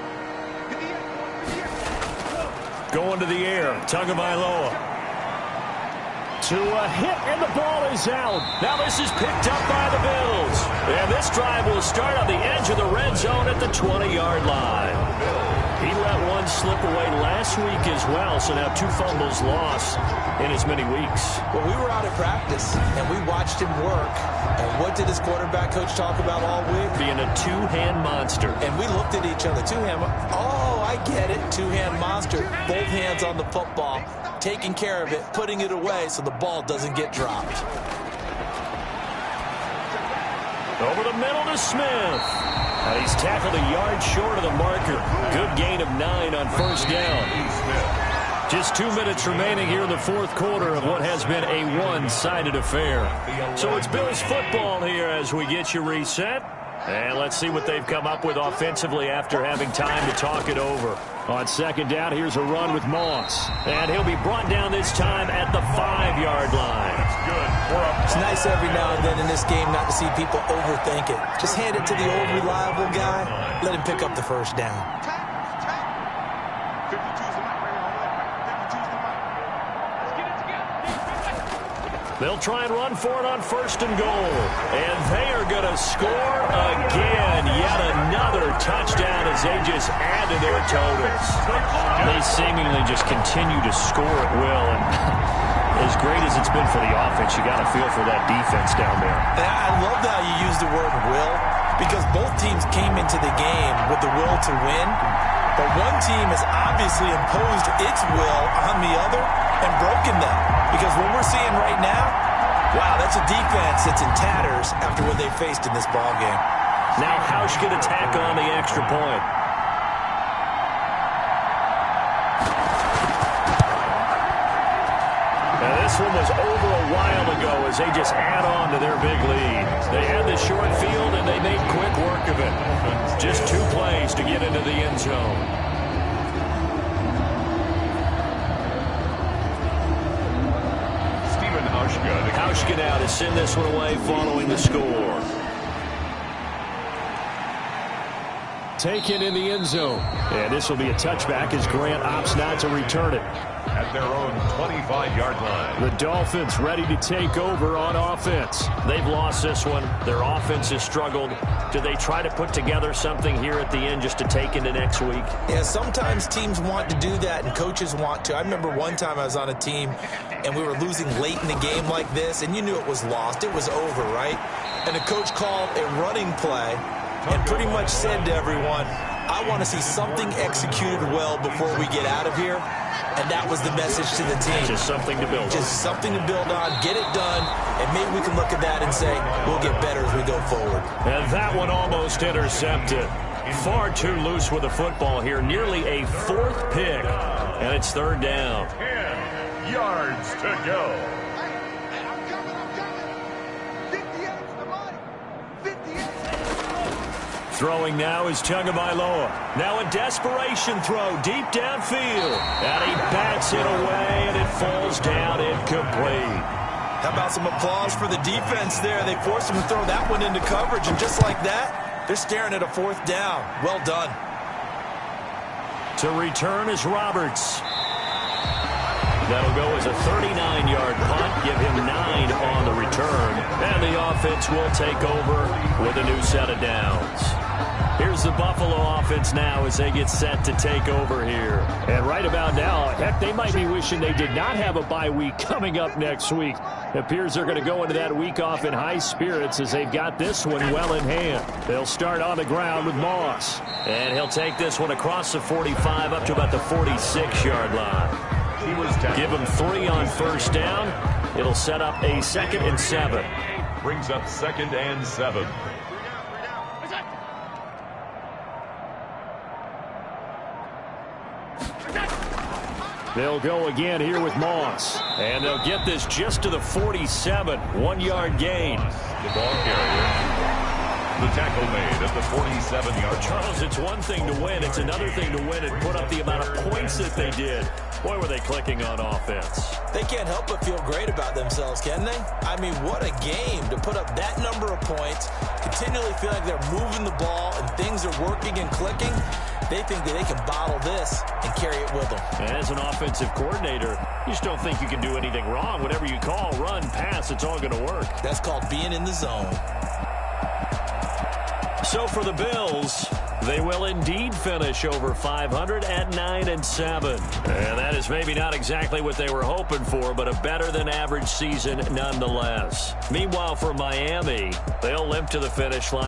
Going to the air, Tagovailoa. Tua hit, and the ball is out. Now this is picked up by the Bills. And this drive will start on the edge of the red zone at the 20-yard line. He let one slip away last week as well, so now 2 fumbles lost in as many weeks. Well, we were out at practice, and we watched him work. And what did his quarterback coach talk about all week? Being a 2-hand monster. And we looked at each other. 2-hand. Oh, I get it. 2-hand monster. Both hands on the football, taking care of it, putting it away so the ball doesn't get dropped. Over the middle to Smith. And he's tackled a yard short of the marker. Good gain of 9 on 1st down. Just 2 minutes remaining here in the 4th quarter of what has been a one-sided affair. So it's Bills football here as we get you reset. And let's see what they've come up with offensively after having time to talk it over. On 2nd down, here's a run with Moss. And he'll be brought down this time at the 5-yard line. It's nice every now and then in this game not to see people overthink it. Just hand it to the old reliable guy. Let him pick up the 1st down. They'll try and run for it on 1st and goal. And they are going to score again. Yet another touchdown as they just add to their totals. They seemingly just continue to score at will. And as great as it's been for the offense, you got to feel for that defense down there. And I love how you use the word will, because both teams came into the game with the will to win. But one team has obviously imposed its will on the other and broken them. Because what we're seeing right now, wow, that's a defense that's in tatters after what they faced in this ballgame. Now Hausch can attack on the extra point. Now this one was over a while ago as they just add on to their big lead. They had the short field and they made quick work of it. Just 2 plays to get into the end zone. Hauschka now to send this one away following the score. taken in the end zone. And this will be a touchback as Grant opts not to return it. At their own 25-yard line. The Dolphins ready to take over on offense. They've lost this one. Their offense has struggled. Do they try to put together something here at the end just to take into next week? Yeah, sometimes teams want to do that and coaches want to. I remember one time I was on a team and we were losing late in the game like this, and you knew it was lost. It was over, right? And the coach called a running play and pretty much said to everyone, I want to see something executed well before we get out of here. And that was the message to the team. Just something to build on. Just something to build on, get it done, and maybe we can look at that and say, we'll get better as we go forward. And that one almost intercepted. Far too loose with the football here. Nearly a fourth pick. And it's third down. 10 yards to go. Throwing now is Tagovailoa. Now a desperation throw deep downfield. And he bats it away, and it falls down incomplete. How about some applause for the defense there? They forced him to throw that one into coverage, and just like that, they're staring at a fourth down. Well done. To return is Roberts. That'll go as a 39-yard punt, give him 9 on the return. And the offense will take over with a new set of downs. Here's the Buffalo offense now as they get set to take over here. And right about now, heck, they might be wishing they did not have a bye week coming up next week. It appears they're going to go into that week off in high spirits as they've got this one well in hand. They'll start on the ground with Moss. And he'll take this one across the 45 up to about the 46-yard line. He was down. Give him 3 on first down. It'll set up a 2nd and 7. Brings up 2nd and 7. They'll go again here with Moss. And they'll get this just to the 47. 1-yard gain. The ball carrier. The tackle made at the 47-yard. Charles, it's one thing to win. It's another thing to win and put up the amount of points that they did. Boy, were they clicking on offense. They can't help but feel great about themselves, can they? I mean, what a game to put up that number of points, continually feel like they're moving the ball and things are working and clicking. They think that they can bottle this and carry it with them. As an offensive coordinator, you just don't think you can do anything wrong. Whatever you call, run, pass, it's all going to work. That's called being in the zone. So for the Bills, they will indeed finish over 500 at 9-7. And that is maybe not exactly what they were hoping for, but a better than average season nonetheless. Meanwhile, for Miami, they'll limp to the finish line.